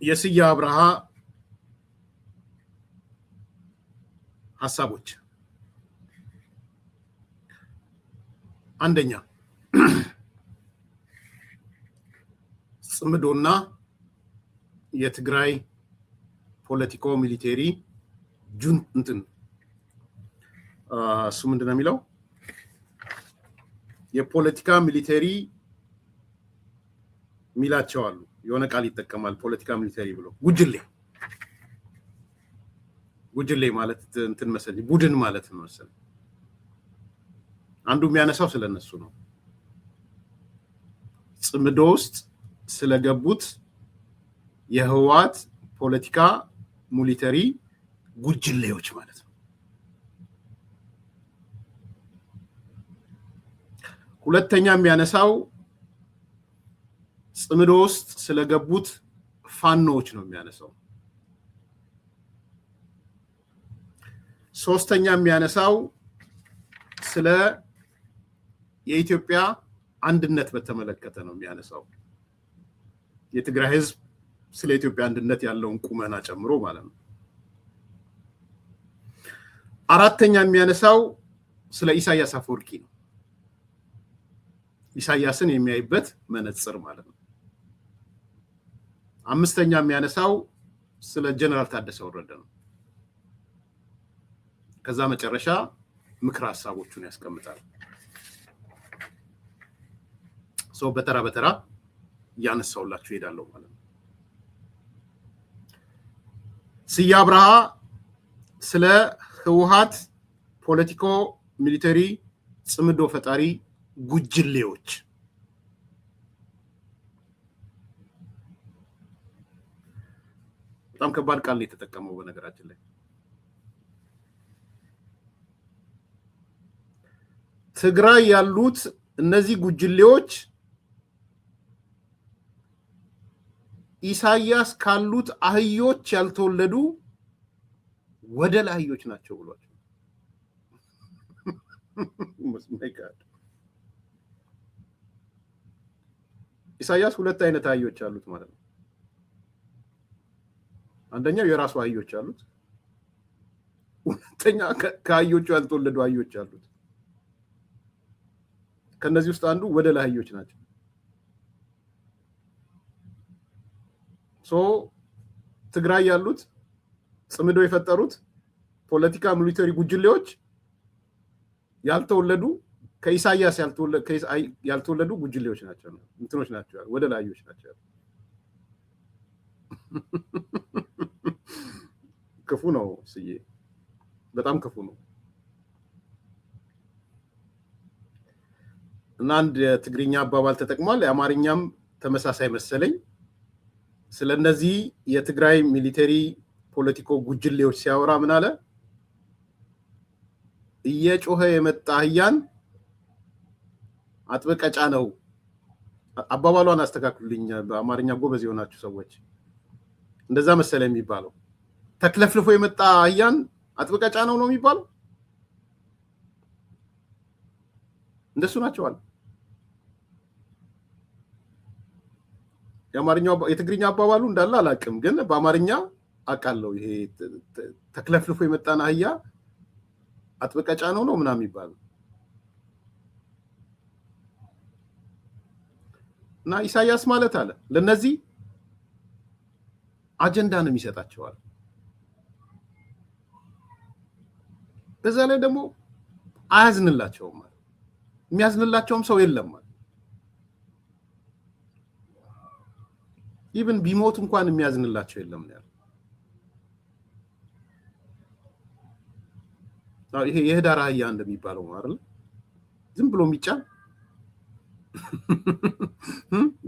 የስዬ አብርሃ ሐሳቦች አንደኛ ጽምዶና የትግራይ ፖለቲኮ ሚሊቴሪ ጁን እንትን እሱ ምንድነው የሚለው የፖለቲካ ሚሊቴሪ ሚላቸው አሉ የሆነ ቃል ይተከማል ፖለቲካ ሚሊቴሪ ብሎ ጉጅሌ ማለት እንትን መሰለኝ ቡድን ማለት ነው መሰለኝ አንዱ የሚያነሳው ስለነሱ ነው ጽምዶ ውስጥ ስለገቡት የህዋት ፖለቲካ ሚሊቴሪ ጉጅሌዎች ማለት ነው ሁለተኛ የሚያነሳው ጽምዶ ውስጥ ስለገቡት ፋኖች ነው የሚያነሳው ሶስተኛ የሚያነሳው ስለ የኢትዮጵያ አንድነት በተመለከተ ነው የሚያነሳው የትግራይ ህዝብ ስለ ኢትዮጵያ አንድነት ያለውን ቁመና ጨምሮ ማለት ነው አራተኛ የሚያነሳው ስለ ኢሳያስ አፈወርቂ ነው ኢሳያስን የሚያይበት መነጽር ማለት ነው አምስተኛ የሚያነሳው ስለ ጀነራል ታደሰ ወረደ ነው ከዛ መጨረሻ ምክር ሐሳቦቹን ያስቀምጣል በተራ ያነሳውላችሁ ሄዳለሁ ማለት ነው ስዬ አብርሃ ስለ ህወሓት ፖለቲኮ ሚሊተሪ ጽምዶ ፈጣሪ ጉጅሌዎች በጣም ከባድ ቃል ነው የተጠቀመው በነገራችን ላይ ትግራይ ያሉት እነዚህ ጉጅሌዎች ኢሳያስ ካሉት አህዮች ያልተወለዱ ወደላ አህዮች ናቸው ብሏል ኢሳያስ ሁለት አይነት አህዮች አሉት ማለት ነው አንደኛው የራሱ አህዮች አሉት ሁለተኛ ከአህዮቹ ያልተወለዱ አህዮች አሉት ከነዚህ ውስጥ አንዱ ወደላ አህዮች ናቸው ትግራይ ያሉት ጽምዶ የፈጠሩት ፖለቲካ ሚሊተሪ ጉጅሌዎች ያልተወለዱ ከኢሳያስ ያልተወለዱ ጉጅሌዎች ናቸው እንትኖች ናቸው ወደላ አህዮች ናቸው ክፉ ነው ስዬ በጣም ክፉ ነው እና አንድ የትግርኛ አባባል ተጠቅሟል የአማርኛም ተመሳሳይ መሰለኝ ስለነዚህ የትግራይ ሚሊተሪ ፖለቲኮ ጉጅሌዎች ሲያወራ ምን አለ እየጮኸ የመጣ አህያን አጥብቀጫ ነው አባባሏን አስተካክሉልኝ በአማርኛ ጎበዝ የሆናችሁ ሰዎች እንደዛ መሰለ የሚባለው ተክለፍልፎ የመጣ አህያን አጥብቀጫ ነው የሚባለው እንደሱ ናቸው አለ የአማርኛው የትግርኛ አባባሉ እንዳለ አላቅም ግን በአማርኛ አቃለው ይሄ ተክለፍልፎ የመጣና አህያ አጥብቀጫ ነው ምናምን ይባላል እና ኢሳያስ ማለት አለ ለነዚህ አጀንዳ ነው የሚሰጣቸው አለ በዛ ላይ ደግሞ አያዝንላቸውም ማለት የሚያዝንላቸውም ሰው የለም ማለት ኢቭን ቢሞት እንኳን የሚያዝንላቸው የለም ነው ይሄ የህዳር አህያ እንደሚባለው አይደል ዝም ብሎ የሚጫን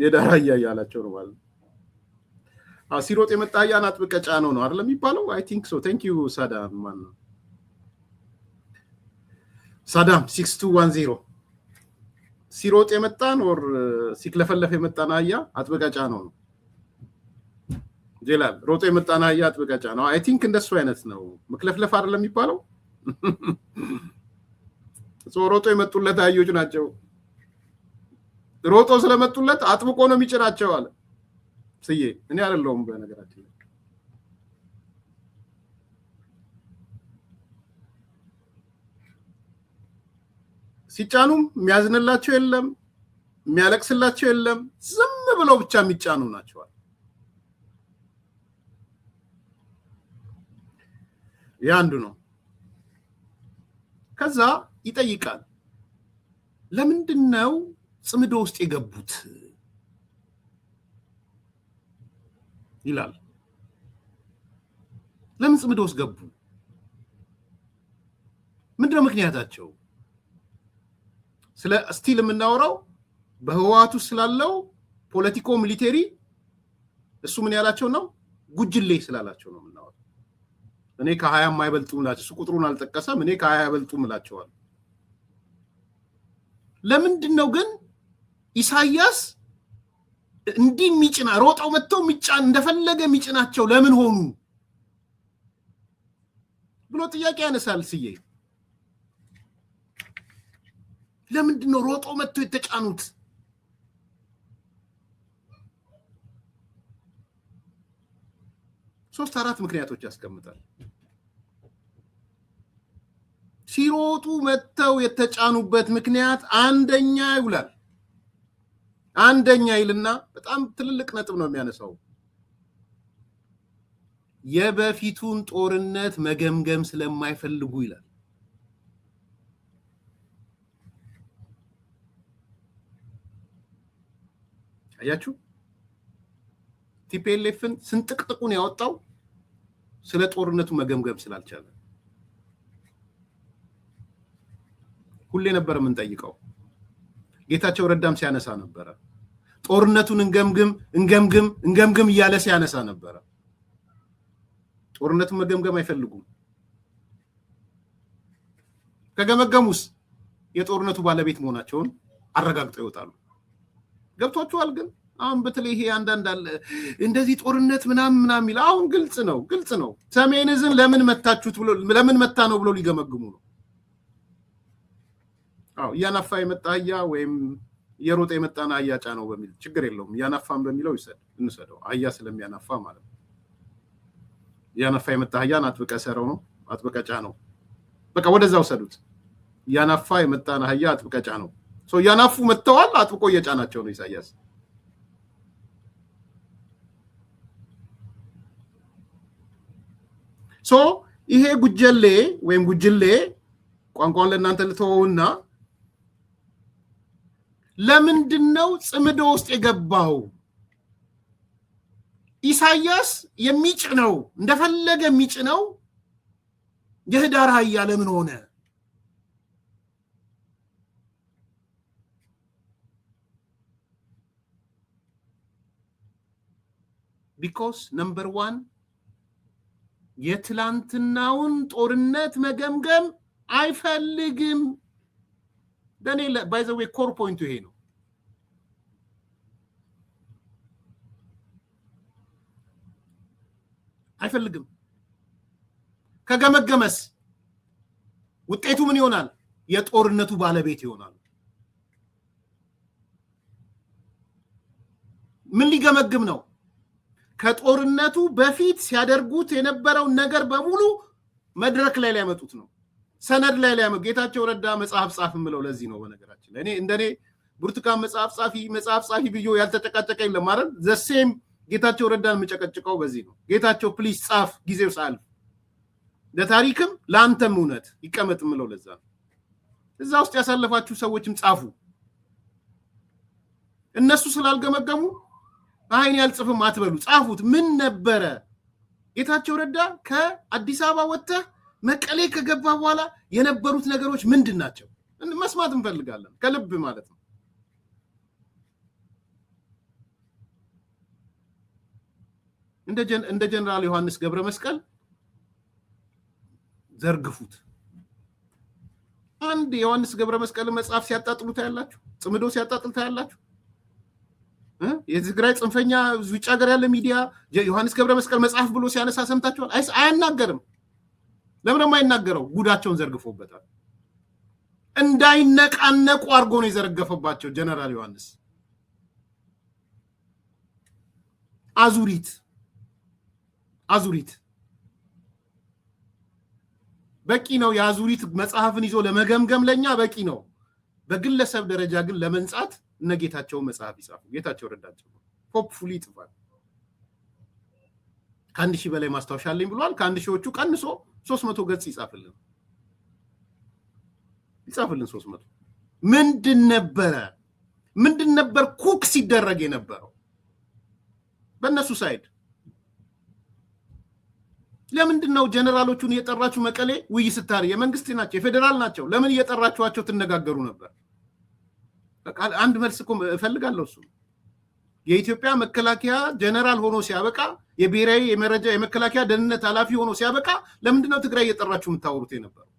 የህዳር አህያ ያላቸው ነው ማለት ሲሮጥ የመጣ አህያን አጥብቀጫ ነው አይደል የሚባለው አይ ቲንክ ሶ ቴንክ ዩ ሳዳም ማን ነው ሳዳም 6210 ሲሮጥ የመጣን ወር ሲክለፈለፍ የመጣና አህያ አጥብቀጫ ነው ጀላል ሮጦ የመጣና አህያ አጥብቀጫ ነው አይ ቲንክ እንደሱ አይነት ነው መክለፍለፍ አይደል የሚባለው ሮጦ የመጡለት አህዮች ናቸው ሮጦ ስለመጡለት አጥብቆ ነው የሚጭራቸው አለ ስዬ እኔ አይደለሁም በነገራችን ሲጫኑም የሚያዝንላቸው የለም የሚያለቅስላቸው የለም ዝም ብለው ብቻ የሚጫኑ ናቸው ያንዱ ነው ከዛ ይጠይቃል ለምንድነው ጽምዶ ውስጥ የገቡት ይላል ለምን ጽምዶ ውስጥ ገቡ ምንድነው ምክንያታቸው ስለ ስቲል የምናወራው በህዋቱ ስላለው ፖለቲኮ ሚሊተሪ እሱ ምን ያላቸው ነው ጉጅሌ ስላላቸው ነው የምናወራው እኔ ከ20 የማይበልጡ ናቸው እሱ ቁጥሩን አልጠቀሰም እኔ ከ20 ያበልጡ ምላቸዋል ለምንድነው ግን ኢሳያስ እንዲህ ሚጭና ሮጣው መጥተው ሚጫን እንደፈለገ ሚጭናቸው ለምን ሆኑ ብሎ ጥያቄ ያነሳል ስዬ ለምንድነው ሮጣው መጥተው የተጫኑት ሶስት አራት ምክንያቶች ያስቀምጣል ሲሮጡ መጥተው የተጫኑበት ምክንያት አንደኛ ይውላል አንደኛ ይልና በጣም ትልልቅ ነጥብ ነው የሚያነሳው የበፊቱን ጦርነት መገምገም ስለማይፈልጉ ይላል አያችሁ ቲፒኤልኤፍን ስንጥቅጥቁን ያወጣው ስለ ጦርነቱ መገምገም ስላልቻለ ሁሌ ነበር የምንጠይቀው ጌታቸው ረዳም ሲያነሳ ነበር ጦርነቱን እንገምግም እያለ ሲያነሳ ነበር ጦርነቱን መገምገም አይፈልጉም ከገመገሙስ የጦርነቱ ባለቤት መሆናቸውን አረጋግጠው ይወጣሉ ገብቷቸዋል ግን አሁን በተለይ ይሄ አንዳንድ አለ እንደዚህ ጦርነት ምናምን ይላል አሁን ግልጽ ነው ሰሜንዝን ለምን መታችሁት ብሎ ለምን መታ ነው ብሎ ሊገመግሙ ነው ያናፋ የመጣያ ወይም የሮጠ የመጣና አያጫ ነው በሚል ችግር የለውም ያናፋም በሚለው እንሰደው አያ ስለሚያናፋ ማለት ነው ያናፋ የመጣያን አጥብቀ ሰረው ነው አጥብቀጫ ነው በቃ ወደዛው ሰዱት ያናፋ የመጣና አያ አጥብቀጫ ነው ያናፉ መተዋል አጥብቆ እየጫናቸው ነው ኢሳያስ ይሄ ጉጀሌ ወይም ጉጅሌ ቋንቋውን ለእናንተ ልተወውና ለምንድነው ጽምዶ ውስጥ የገባው ኢሳያስ የሚጭነው እንደፈለገ የሚጭነው የህዳር አህያ ለምን ሆነ because number 1 የትላንትናውን ጦርነት መገምገም አይፈልግም ደኔል by the way core point ይሄ ነው አይፈልግም ከገመገመስ ውጤቱ ምን ይሆናል የጦርነቱ ባለቤት ይሆናል ምን ሊገመግም ነው ከጦርነቱ በፊት ሲያደርጉት የነበረው ነገር በሙሉ መድረክ ላይ ያመጡት ነው ሰነድ ላይ ያመጡ ጌታቸው ረዳ መጽሐፍ ጻፍ ምለው ለዚህ ነው በነገራችን ላይ እኔ እንደኔ ብርቱካን መጽሐፍ ጻፊ ብዮ ያልተጨቃጨቀ የለም ማለት the same ጌታቸው ረዳን መጨቀጭቀው በዚህ ነው ጌታቸው ፕሊዝ ጻፍ ጊዜው ሳል ለታሪክም ላንተም እውነት ይቀመጥ ምለው ለዛ ነው እዛ ውስጥ ያሳለፋችሁ ሰዎችም ጻፉ እነሱ ስላልገመገሙ አይን ያልጽፍም አትበሉ ጻፉት ምን ነበረ ጌታቸው ረዳ ከአዲስ አበባ ወጣ መቀሌ ከገባ በኋላ የነበሩት ነገሮች ምንድናቸው መስማት እንፈልጋለን ከልብ ማለት ነው እንደ ጀነራል ዮሐንስ ገብረ መስቀል ዘርግፉት አንድ ዮሐንስ ገብረ መስቀል መጽሐፍ ሲያጣጥሉት ያላችሁ ጽምዶ ሲያጣጥሉት ያላችሁ የትግራይ ጽንፈኛ ውጭ ሀገር ያለ ሚዲያ ዮሐንስ ገብረ መስቀል መጽሐፍ ብሎ ሲያነሳ ሰምታችኋል አያናገርም ለምን የማይናገረው ጉዳቸውን ዘርግፎበታል እንዳይነቃነቁ አርጎ ነው የዘረገፈባቸው ጀነራል ዮሐንስ አዙሪት በቂ ነው። የአዙሪት መጽሐፍን ይዞ ለመገምገም ለኛ በቂ ነው። በግለሰብ ደረጃ ግን ለመንጻት እነጌታቸው መጽሐፍ ይጻፉ። ጌታቸው ረዳቸው ሆፕፉሊ ይጽፋል። ከአንድ ሺህ በላይ ማስታወሻ አለኝ ብሏል። ከአንድ ሺዎቹ ቀንሶ 300 ገጽ ይጻፍልን 300 ምንድን ነበር ኩክ ሲደረግ የነበረው በእነሱ ሳይድ? ለምንድነው ጀነራሎቹን እየጠራችሁ መቀሌ ውይይት ስታሪ የመንግስት ናቸው የፌደራል ናቸው ለምን እየጠራችኋቸው ትነጋገሩ ነበር? በቃ አንድ መልስ እኮ እፈልጋለሁ። እሱ የኢትዮጵያ መከላከያ ጀነራል ሆኖ ሲያበቃ የብሔራዊ የመረጃ የመከላከያ ደህንነት ኃላፊ ሆኖ ሲያበቃ ለምንድነው ትግራይ እየጠራችሁ የምታወሩት የነበረው?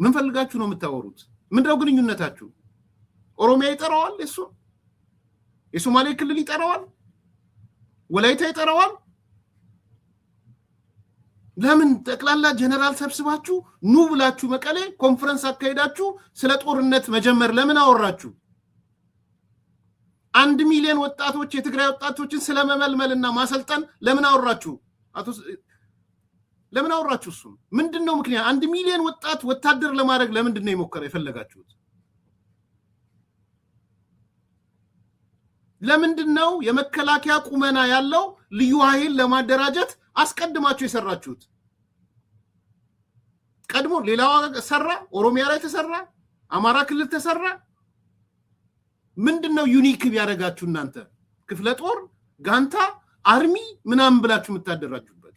ምን ፈልጋችሁ ነው የምታወሩት? ምንድነው ግንኙነታችሁ? ኦሮሚያ ይጠራዋል፣ እሱ የሶማሌ ክልል ይጠራዋል፣ ወላይታ ይጠራዋል። ለምን ጠቅላላ ጀነራል ሰብስባችሁ ኑ ብላችሁ መቀሌ ኮንፈረንስ አካሄዳችሁ ስለ ጦርነት መጀመር ለምን አወራችሁ? 1 ሚሊዮን ወጣቶች የትግራይ ወጣቶችን ስለመመልመልና ማሰልጠን ለምን አወራችሁ? ለምን አወራችሁ? እሱ ምንድነው ምክንያት? 1 ሚሊዮን ወጣት ወታደር ለማድረግ ለምንድነው የፈለጋችሁት? ለምንድነው የመከላከያ ቁመና ያለው ልዩ ኃይል ለማደራጀት አስቀድማችሁ የሰራችሁት? ቀድሞ ሌላው ሰራ፣ ኦሮሚያ ላይ ተሰራ፣ አማራ ክልል ተሰራ። ምንድነው ዩኒክ ቢያደርጋችሁ እናንተ ክፍለ ጦር፣ ጋንታ፣ አርሚ ምናምን ብላችሁ የምታደራጁበት?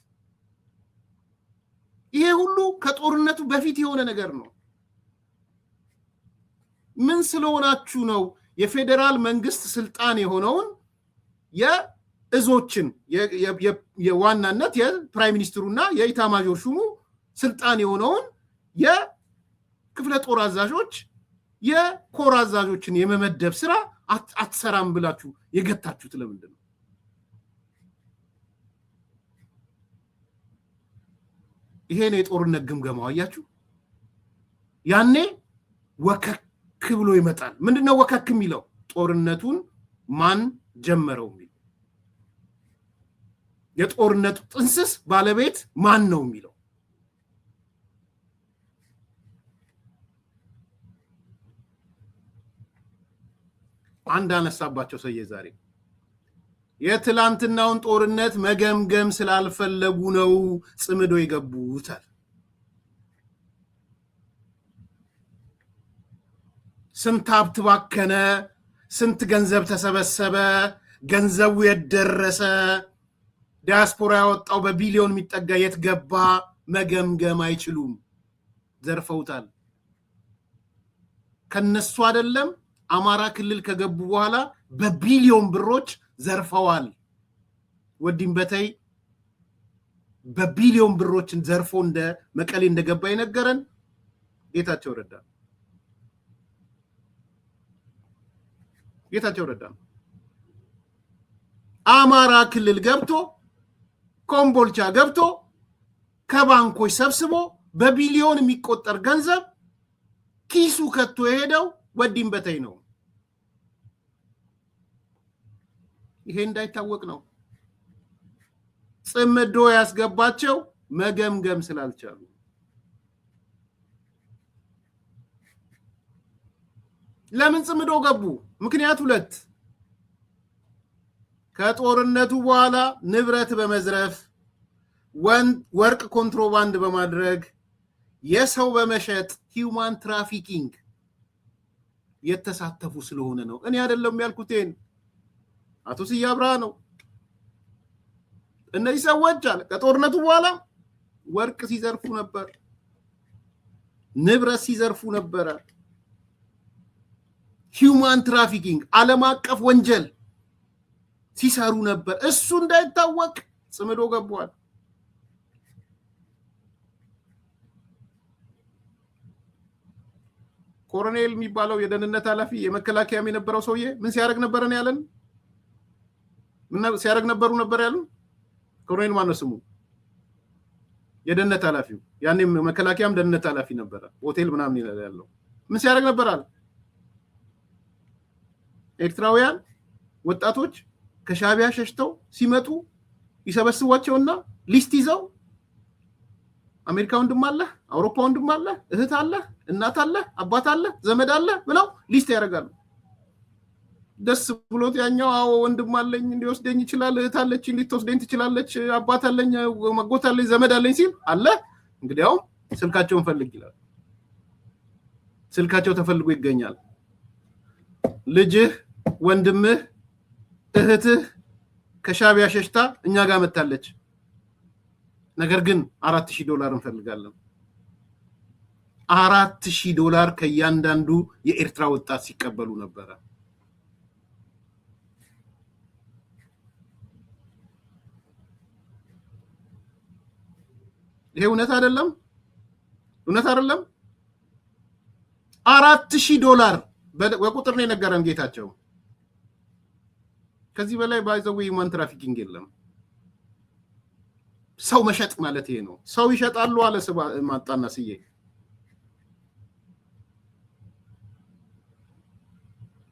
ይሄ ሁሉ ከጦርነቱ በፊት የሆነ ነገር ነው። ምን ስለሆናችሁ ነው የፌደራል መንግስት ስልጣን የሆነውን የእዞችን የዋናነት የፕራይም ሚኒስትሩና የኢታማዦር ሹሙ ስልጣን የሆነውን የክፍለ ጦር አዛዦች የኮር አዛዦችን የመመደብ ስራ አትሰራም ብላችሁ የገታችሁት ለምንድን ነው? ይሄ ነው የጦርነት ግምገማው። አያችሁ፣ ያኔ ወከክ ብሎ ይመጣል። ምንድነው ወከክ የሚለው? ጦርነቱን ማን ጀመረው የሚለው የጦርነቱ ጥንስስ ባለቤት ማን ነው የሚለው። አንድ አነሳባቸው ሰዬ ዛሬ የትላንትናውን ጦርነት መገምገም ስላልፈለጉ ነው ጽምዶ የገቡታል። ስንት ሀብት ባከነ፣ ስንት ገንዘብ ተሰበሰበ፣ ገንዘቡ የደረሰ ዲያስፖራ ያወጣው በቢሊዮን የሚጠጋ የት ገባ? መገምገም አይችሉም። ዘርፈውታል። ከነሱ አይደለም አማራ ክልል ከገቡ በኋላ በቢሊዮን ብሮች ዘርፈዋል። ወዲም በተይ በቢሊዮን ብሮችን ዘርፎ እንደ መቀሌ እንደገባ ይነገረን ጌታቸው ረዳ አማራ ክልል ገብቶ ኮምቦልቻ ገብቶ ከባንኮች ሰብስቦ በቢሊዮን የሚቆጠር ገንዘብ ኪሱ ከቶ የሄደው ወዲም በተይ ነው። ይሄ እንዳይታወቅ ነው ጽምዶ ያስገባቸው መገምገም ስላልቻሉ። ለምን ጽምዶ ገቡ? ምክንያት 2 ከጦርነቱ በኋላ ንብረት በመዝረፍ ወርቅ ኮንትሮባንድ በማድረግ የሰው በመሸጥ ሂውማን ትራፊኪንግ የተሳተፉ ስለሆነ ነው። እኔ አይደለም ያልኩቴን አቶ ስዬ አብርሃ ነው። እነዚህ ሰዎች አለ ከጦርነቱ በኋላ ወርቅ ሲዘርፉ ነበር፣ ንብረት ሲዘርፉ ነበር። ሂውማን ትራፊኪንግ ዓለም አቀፍ ወንጀል ሲሰሩ ነበር። እሱ እንዳይታወቅ ጽምዶ ገቧል። ኮሎኔል የሚባለው የደህንነት ኃላፊ የመከላከያም የነበረው ሰውዬ ምን ሲያደርግ ነበር ነው ያለን? ምን ሲያደርግ ነበር ያሉን? ኮሎኔል ማነው ስሙ? የደህንነት ኃላፊው ያኔ መከላከያም ደህንነት ኃላፊ ነበር። ሆቴል ምናምን ያለው ምን ሲያደርግ ነበር አለ? ኤርትራውያን ወጣቶች ከሻቢያ ሸሽተው ሲመጡ ይሰበስቧቸውና ሊስት ይዘው አሜሪካ ወንድም አለ፣ አውሮፓ ወንድም አለ፣ እህት አለ፣ እናት አለ፣ አባት አለ፣ ዘመድ አለ ብለው ሊስት ያደርጋሉ። ደስ ብሎት ያኛው አዎ ወንድም አለኝ እንዲወስደኝ ይችላል፣ እህት አለችኝ ልትወስደኝ ትችላለች፣ አባት አለኝ፣ ማጎት አለኝ፣ ዘመድ አለኝ ሲል አለ እንግዲያው ስልካቸውን ፈልግ ይላል። ስልካቸው ተፈልጎ ይገኛል። ልጅህ፣ ወንድምህ፣ እህትህ ከሻቢያ ሸሽታ እኛ ጋር መጣለች፣ ነገር ግን $4000 እንፈልጋለን። $4000 ከእያንዳንዱ የኤርትራ ወጣት ሲቀበሉ ነበር። ይሄ እውነት አይደለም? እውነት አይደለም? $4000 በቁጥር ነው የነገረን ጌታቸው። ከዚህ በላይ ባይዘው ሂውማን ትራፊኪንግ የለም። ሰው መሸጥ ማለት ይሄ ነው። ሰው ይሸጣሉ አለ ማጣና ስዬ።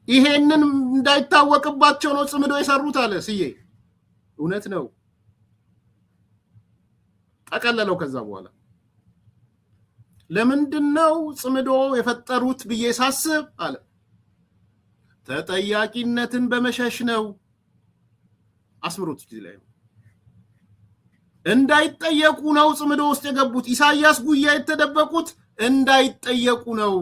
ይሄንን እንዳይታወቅባቸው ነው ጽምዶ የሰሩት አለ ስዬ። እውነት ነው። ጠቀለለው ከዛ በኋላ ለምንድነው ጽምዶ የፈጠሩት ብዬ ሳስብ አለ ተጠያቂነትን በመሸሽ ነው። አስምሩት እዚህ ላይ እንዳይጠየቁ ነው ጽምዶ ውስጥ የገቡት። ኢሳያስ ጉያ የተደበቁት እንዳይጠየቁ ነው።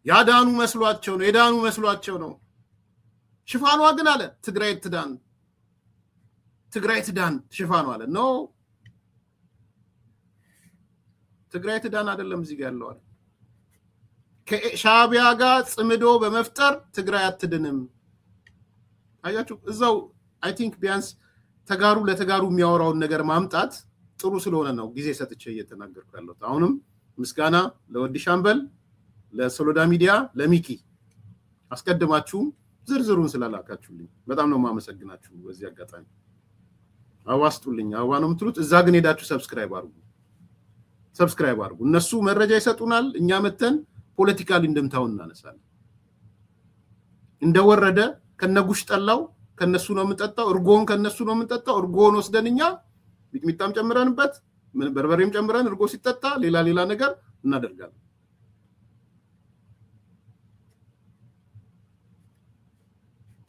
ያዳኑ መስሏቸው ነው፣ የዳኑ መስሏቸው ነው። ሽፋኗ ግን አለ ትግራይ ትዳን፣ ትግራይ ትዳን ሽፋኗ አለ ኖ ትግራይ ትዳን አይደለም እዚህ ጋር ያለው አለ ከሻቢያ ጋር ጽምዶ በመፍጠር ትግራይ አትድንም። አያችሁ እዛው አይ ቲንክ ቢያንስ ተጋሩ ለተጋሩ የሚያወራውን ነገር ማምጣት ጥሩ ስለሆነ ነው ጊዜ ሰጥቼ እየተናገርኩ ያለሁት። አሁንም ምስጋና ለወዲ ሻምበል፣ ለሶሎዳ ሚዲያ፣ ለሚኪ አስቀድማችሁ ዝርዝሩን ስላላካችሁልኝ በጣም ነው ማመሰግናችሁ። በዚህ አጋጣሚ አዋስጡልኝ። አዋ ነው የምትሉት እዛ ግን ሄዳችሁ ሰብስክራይብ አድርጉ፣ ሰብስክራይብ አድርጉ። እነሱ መረጃ ይሰጡናል፣ እኛ መተን ፖለቲካሊ እንደምታውን እናነሳለን። እንደወረደ ከነጉሽ ጠላው ከነሱ ነው የምንጠጣው፣ እርጎን ከነሱ ነው የምንጠጣው። እርጎን ወስደንኛ ሚጥሚጣም ጨምረንበት በርበሬም ጨምረን እርጎ ሲጠጣ ሌላ ነገር እናደርጋለን።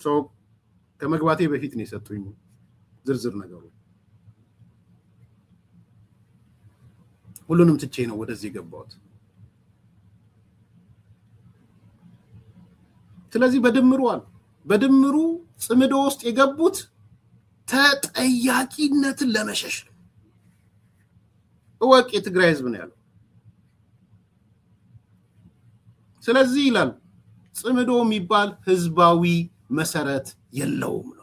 ሶ ከመግባቴ በፊት ነው የሰጡኝ ዝርዝር ነገሩ። ሁሉንም ትቼ ነው ወደዚህ የገባሁት። ስለዚህ በድምሩ ጽምዶ ውስጥ የገቡት ተጠያቂነትን ለመሸሽ ነው። እወቅ የትግራይ ህዝብ ነው ያለው። ስለዚህ ይላል ጽምዶ የሚባል ህዝባዊ መሰረት የለውም ነው።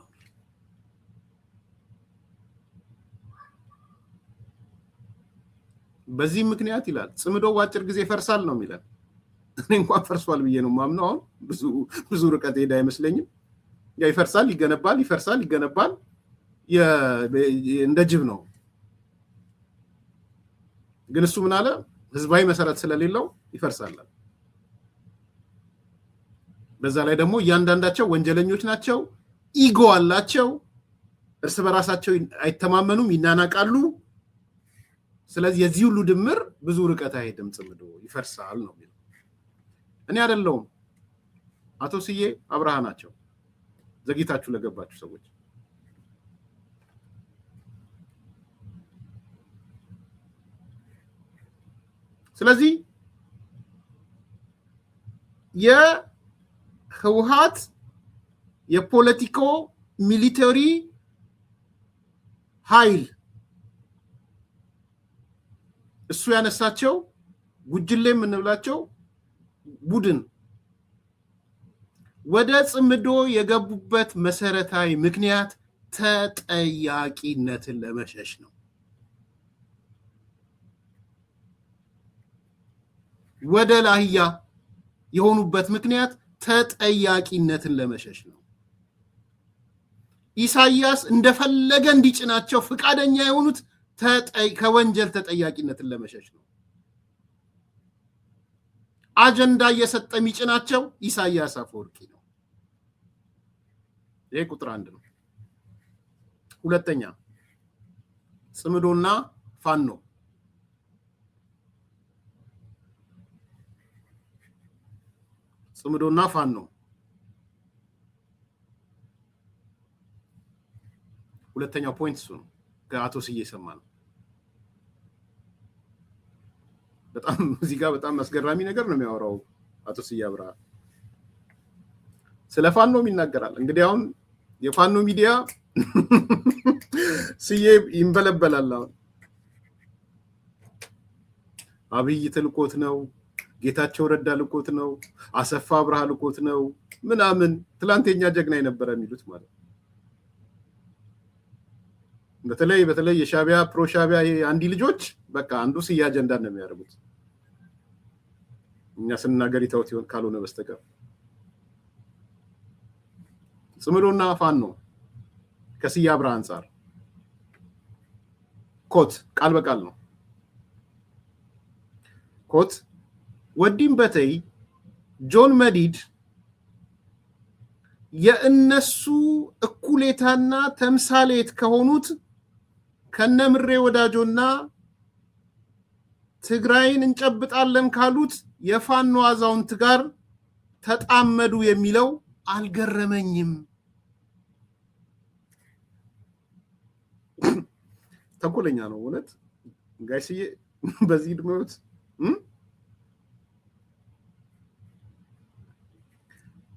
በዚህ ምክንያት ይላል ጽምዶ በአጭር ጊዜ ፈርሳል ነው የሚለው። እኔ እንኳን ፈርሷል ብዬ ነው ማምነው። አሁን ብዙ ርቀት ሄዳ አይመስለኝም። ያ ይፈርሳል ይገነባል፣ ይፈርሳል ይገነባል፣ እንደ ጅብ ነው። ግን እሱ ምን አለ ህዝባዊ መሰረት ስለሌለው ይፈርሳል። በዛ ላይ ደግሞ እያንዳንዳቸው ወንጀለኞች ናቸው፣ ኢጎ አላቸው፣ እርስ በራሳቸው አይተማመኑም፣ ይናናቃሉ። ስለዚህ የዚህ ሁሉ ድምር ብዙ ርቀት አይሄድም፣ ጽምዶ ይፈርሳል ነው የሚለው። እኔ አይደለሁም አቶ ስዬ አብርሃ ናቸው። ዘግይታችሁ ለገባችሁ ሰዎች ስለዚህ የህወሓት የፖለቲኮ ሚሊተሪ ኃይል እሱ ያነሳቸው ጉጅሌ የምንብላቸው ቡድን ወደ ጽምዶ የገቡበት መሰረታዊ ምክንያት ተጠያቂነትን ለመሸሽ ነው። ወደ ላህያ የሆኑበት ምክንያት ተጠያቂነትን ለመሸሽ ነው። ኢሳያስ እንደፈለገ እንዲጭናቸው ፍቃደኛ የሆኑት ከወንጀል ተጠያቂነትን ለመሸሽ ነው። አጀንዳ እየሰጠ የሚጭናቸው ኢሳያስ አፈወርቂ ነው። ይሄ ቁጥር 1 ነው። ሁለተኛ ጽምዶና ፋኖ ጽምዶና ፋኖ ሁለተኛው ፖይንት እሱ ነው። ከአቶ ስዬ ሰማን በጣም እዚህ ጋር በጣም አስገራሚ ነገር ነው የሚያወራው አቶ ስዬ አብርሃ ስለ ፋኖም ይናገራል። እንግዲህ አሁን የፋኖ ሚዲያ ስዬ ይንበለበላል። አሁን አብይ ትልቆት ነው፣ ጌታቸው ረዳ ልቆት ነው፣ አሰፋ አብርሃ ልቆት ነው ምናምን ትላንተኛ ጀግና የነበረ የሚሉት ማለት በተለይ የሻቢያ ፕሮ ሻቢያ አንዲ ልጆች በቃ አንዱ ስዬ አጀንዳ ነው የሚያደርጉት። እኛ ስንናገር ይተውት ይሆን ካልሆነ በስተቀር ጽምዶና ፋኖ ከስዬ አብርሃ አንፃር ኮት ቃል በቃል ነው። ኮት ወዲም በተይ ጆን መዲድ የእነሱ እኩሌታና ተምሳሌት ከሆኑት ከነምሬ ወዳጆና ትግራይን እንጨብጣለን ካሉት የፋኖ አዛውንት ጋር ተጣመዱ የሚለው አልገረመኝም። ተንኮለኛ ነው እውነት ጋይስዬ በዚህ ድሞት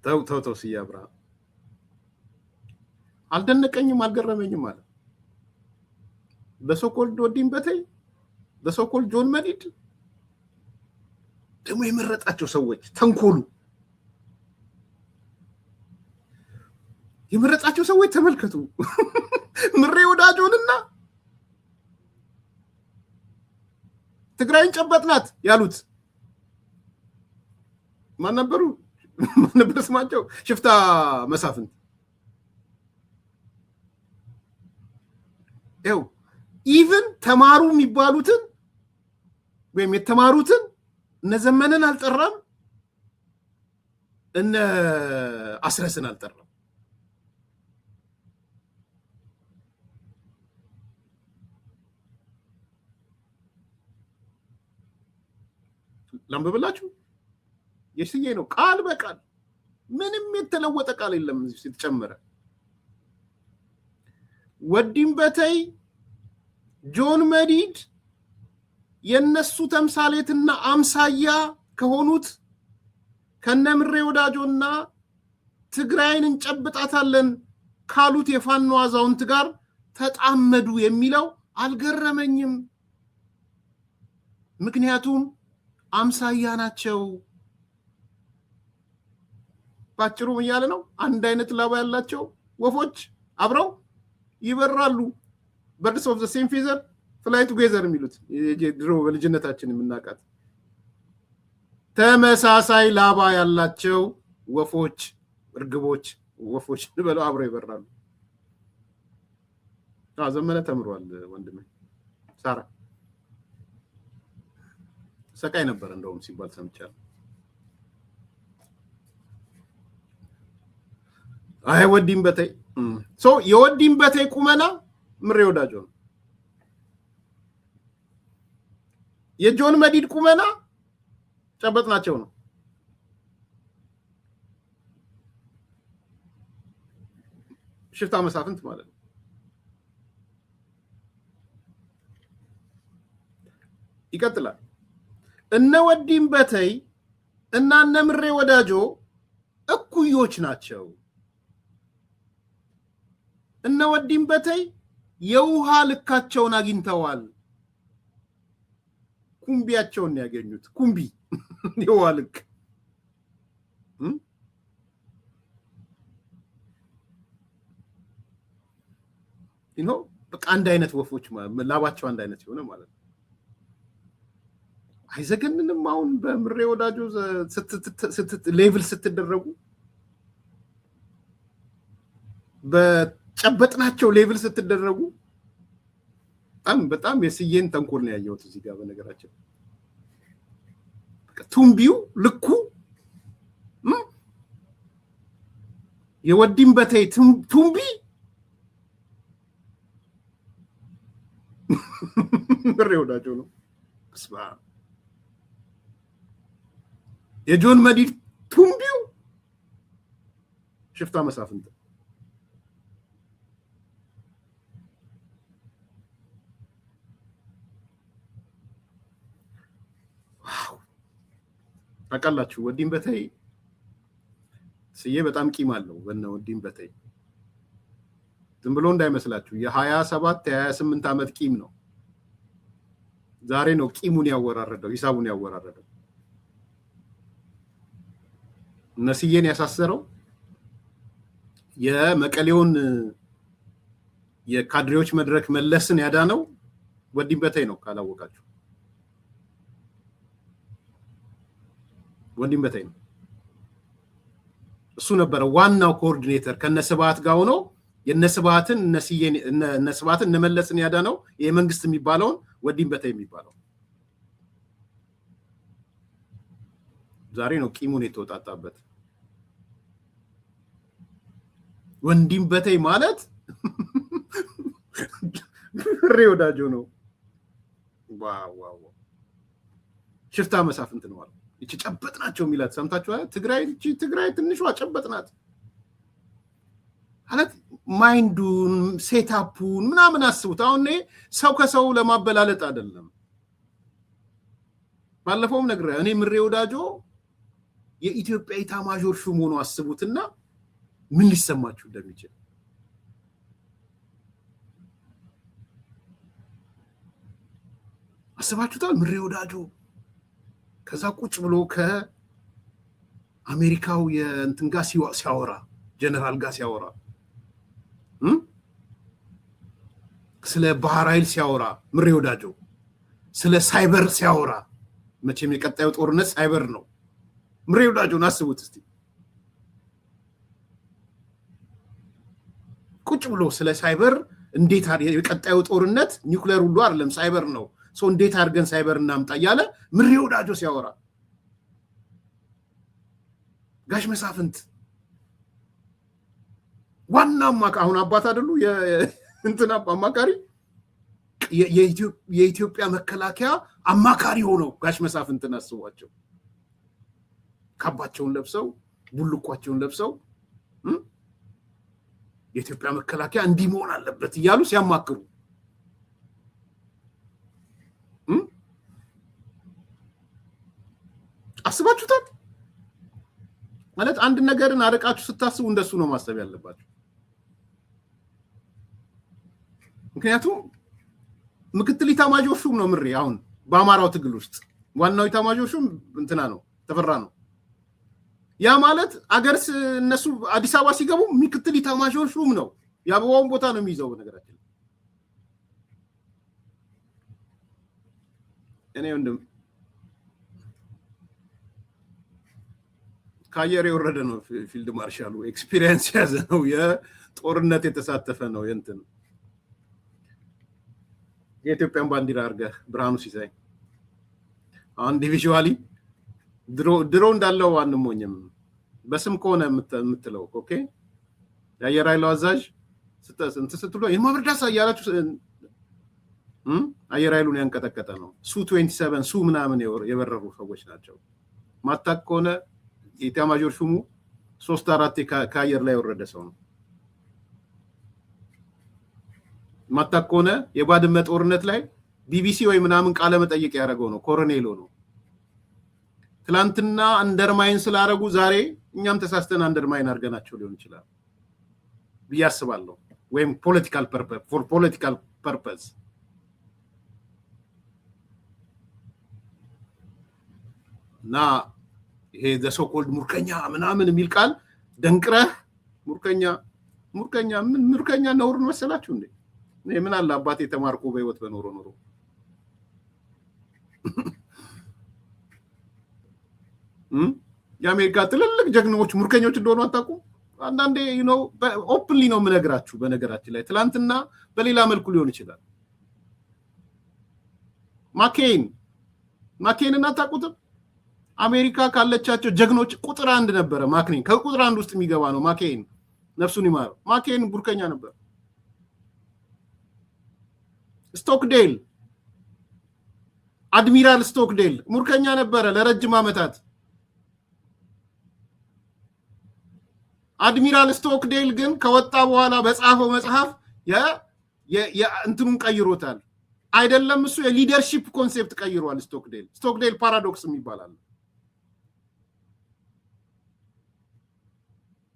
ተው ስዬ አብርሃ አልደነቀኝም አልገረመኝም ማለት በሶኮልድ ወዲም በተይ በሶኮልድ ጆን መዲድ ደግሞ የመረጣቸው ሰዎች ተንኮሉ የመረጣቸው ሰዎች ተመልከቱ። ምሬ ወዳጆንና ትግራይን ጨበጥናት ያሉት ማን ነበሩ? ማን ነበር ስማቸው? ሽፍታ መሳፍንት። ይኸው ኢቭን ተማሩ የሚባሉትን ወይም የተማሩትን እነ ዘመነን አልጠራም፣ እነ አስረስን አልጠራም። ላንብብላችሁ የስዬ ነው ቃል በቃል ምንም የተለወጠ ቃል የለም እዚህ የተጨመረ። ወዲም በተይ ጆን መዲድ የነሱ ተምሳሌትና አምሳያ ከሆኑት ከነምሬ ወዳጆና ትግራይን እንጨብጣታለን ካሉት የፋኖ አዛውንት ጋር ተጣመዱ የሚለው አልገረመኝም። ምክንያቱም አምሳያ ናቸው። ባጭሩ እያለ ነው አንድ አይነት ላባ ያላቸው ወፎች አብረው ይበራሉ። birds of the same feather fly together የሚሉት ድሮ በልጅነታችን የምናውቃት ተመሳሳይ ላባ ያላቸው ወፎች እርግቦች ወፎች በለው አብረው ይበራሉ። ዘመነ ተምሯል ወንድሜ ሳራ ሰቃይ ነበር እንደውም ሲባል ሰምቻለሁ። አይ ወዲም በተይ የወዲም በተይ ቁመና ምሬ ወዳጆ ነው። የጆን መዲድ ቁመና ጨበጥናቸው ነው። ሽፍታ መሳፍንት ማለት ነው። ይቀጥላል። እነ ወዲም በተይ እና እነ ምሬ ወዳጆ እኩዮች ናቸው። እነ ወዲም በተይ የውሃ ልካቸውን አግኝተዋል። ኩምቢያቸውን ያገኙት ኩምቢ የውሃ ልክ በቃ አንድ አይነት ወፎች ላባቸው አንድ አይነት የሆነ ማለት ነው። አይዘገንንም? አሁን በምሬ ወዳጆ ሌቭል ስትደረጉ በጨበጥናቸው ሌቭል ስትደረጉ በጣም የስዬን ተንኮል ነው ያየሁት እዚህ ጋር። በነገራችን ቱምቢው ልኩ የወዲም በተይ ቱምቢ ምሬ ወዳጆ ነው ስማ የጆን መዲድ ቱምቢው ሽፍታ መሳፍንት ታውቃላችሁ ወዲም በተይ ስዬ በጣም ቂም አለው ወነ ወዲም በተይ ዝም ብሎ እንዳይመስላችሁ የ27 የ28 አመት ቂም ነው ዛሬ ነው ቂሙን ያወራረደው ሂሳቡን ያወራረደው ነስዬን ያሳሰረው የመቀሌውን የካድሬዎች መድረክ መለስን ያዳነው ወዲም በተይ ነው ካላወቃችሁ ወዲም በተይ ነው እሱ ነበር ዋናው ኮኦርዲኔተር ከነስባት ጋር ሆኖ የነስባትን ነስዬን ነስባትን እነመለስን ያዳነው የመንግስት የሚባለው ወዲም በተይ የሚባለው ዛሬ ነው ቂሙን የተወጣጣበት ወንዲም በተይ ማለት ፍሬ ወዳጆ ነው ዋው ዋው ሽፍታ መሳፍንት ነው አለ እቺ ጨበጥናቸው ሚላት ሰምታችኋል ትግራይ ትንሿ ጨበጥናት አለት ማይንዱን ሴትአፑን ምናምን አስቡት አሁን ሰው ከሰው ለማበላለጥ አይደለም ባለፈውም ነግሬ እኔ ምሬ ወዳጆ የኢትዮጵያ ኢታማዦር ሹም ሆኖ አስቡትና ምን ሊሰማችሁ እንደሚችል አስባችሁታል ምሬ ወዳጆ ከዛ ቁጭ ብሎ ከአሜሪካው የእንትን ጋር ሲያወራ ጀነራል ጋር ሲያወራ ስለ ባህር ኃይል ሲያወራ ምሬ ወዳጆ ስለ ሳይበር ሲያወራ መቼም የቀጣዩ ጦርነት ሳይበር ነው ምሬ ወዳጆን አስቡት እስቲ ቁጭ ብሎ ስለ ሳይበር እንዴት የቀጣዩ ጦርነት ኒውክሌር ሁሉ አይደለም ሳይበር ነው ሶ እንዴት አድርገን ሳይበር እናምጣ ያለ ምሬ ወዳጆ ሲያወራ ጋሽ መሳፍንት ዋናማ አሁን አባት አይደሉ እንትና አማካሪ የኢትዮጵያ መከላከያ አማካሪ ሆነው ጋሽ መሳፍንትን አስቧቸው ካባቸውን ለብሰው ቡልኳቸውን ለብሰው የኢትዮጵያ መከላከያ እንዲህ መሆን አለበት እያሉ ሲያማክሩ አስባችሁታል ማለት አንድ ነገርን አረቃችሁ ስታስቡ እንደሱ ነው ማሰብ ያለባችሁ ምክንያቱም ምክትል ኢታማዦር ሹም ነው ምሬ አሁን በአማራው ትግል ውስጥ ዋናው ኢታማዦር ሹም እንትና ነው ተፈራ ነው ያ ማለት አገርስ እነሱ አዲስ አበባ ሲገቡ ምክትል ኢታማዦር ሹም ነው ያበዋውን ቦታ ነው የሚይዘው በነገራችን እኔ ወንድም ካየር የወረደ ነው ፊልድ ማርሻሉ ኤክስፒሪየንስ ያዘ ነው የጦርነት የተሳተፈ ነው እንትን የኢትዮጵያን ባንዲራ አርገህ ብርሃኑ ሲሳይ አንድ ቪዥዋሊ ድሮ እንዳለው አንሞኝም በስም ከሆነ የምትለው ኦኬ የአየር ኃይሉ አዛዥ ስትሉ የማብረዳሳ ያላችሁ አየር ኃይሉን ያንቀጠቀጠ ነው ሱ27 ሱ ምናምን የበረሩ ሰዎች ናቸው ማታክ ከሆነ ኢታማዦር ሹሙ 3-4 ከአየር ላይ ወረደ ሰው ነው ማታክ ከሆነ የባድመ ጦርነት ላይ ቢቢሲ ወይ ምናምን ቃለ መጠይቅ ያደረገው ነው ኮሎኔል ነው ትላንትና አንደርማይን ስላረጉ ዛሬ እኛም ተሳስተን አንደርማይን አርገናቸው ሊሆን ይችላል ቢያስባለሁ ወይም ፖለቲካል ፐርፐዝ ና ይሄ ዘሶኮልድ ሙርከኛ ምናምን የሚል ቃል ደንቅረህ ሙርከኛ ምን ሙርከኛ ነውር መሰላችሁ እንዴ ምን አለ አባቴ ተማርቆ በህይወት በኖሮ የአሜሪካ ትልልቅ ጀግኖች ሙርከኞች እንደሆኑ አታውቁ አንዳንዴ ኦፕንሊ ነው የምነግራችሁ በነገራችን ላይ ትላንትና በሌላ መልኩ ሊሆን ይችላል ማኬንን አታውቁትም አሜሪካ ካለቻቸው ጀግኖች ቁጥር 1 ነበረ ማክኔን። ከቁጥር 1 ውስጥ የሚገባ ነው ማኬን፣ ነፍሱን ይማረው። ማኬን ቡርከኛ ነበር። ስቶክዴል፣ አድሚራል ስቶክዴል ሙርከኛ ነበረ ለረጅም ዓመታት። አድሚራል ስቶክዴል ግን ከወጣ በኋላ በጻፈው መጽሐፍ እንትኑን ቀይሮታል። አይደለም እሱ የሊደርሺፕ ኮንሴፕት ቀይሯል። ስቶክዴል ፓራዶክስ ይባላል።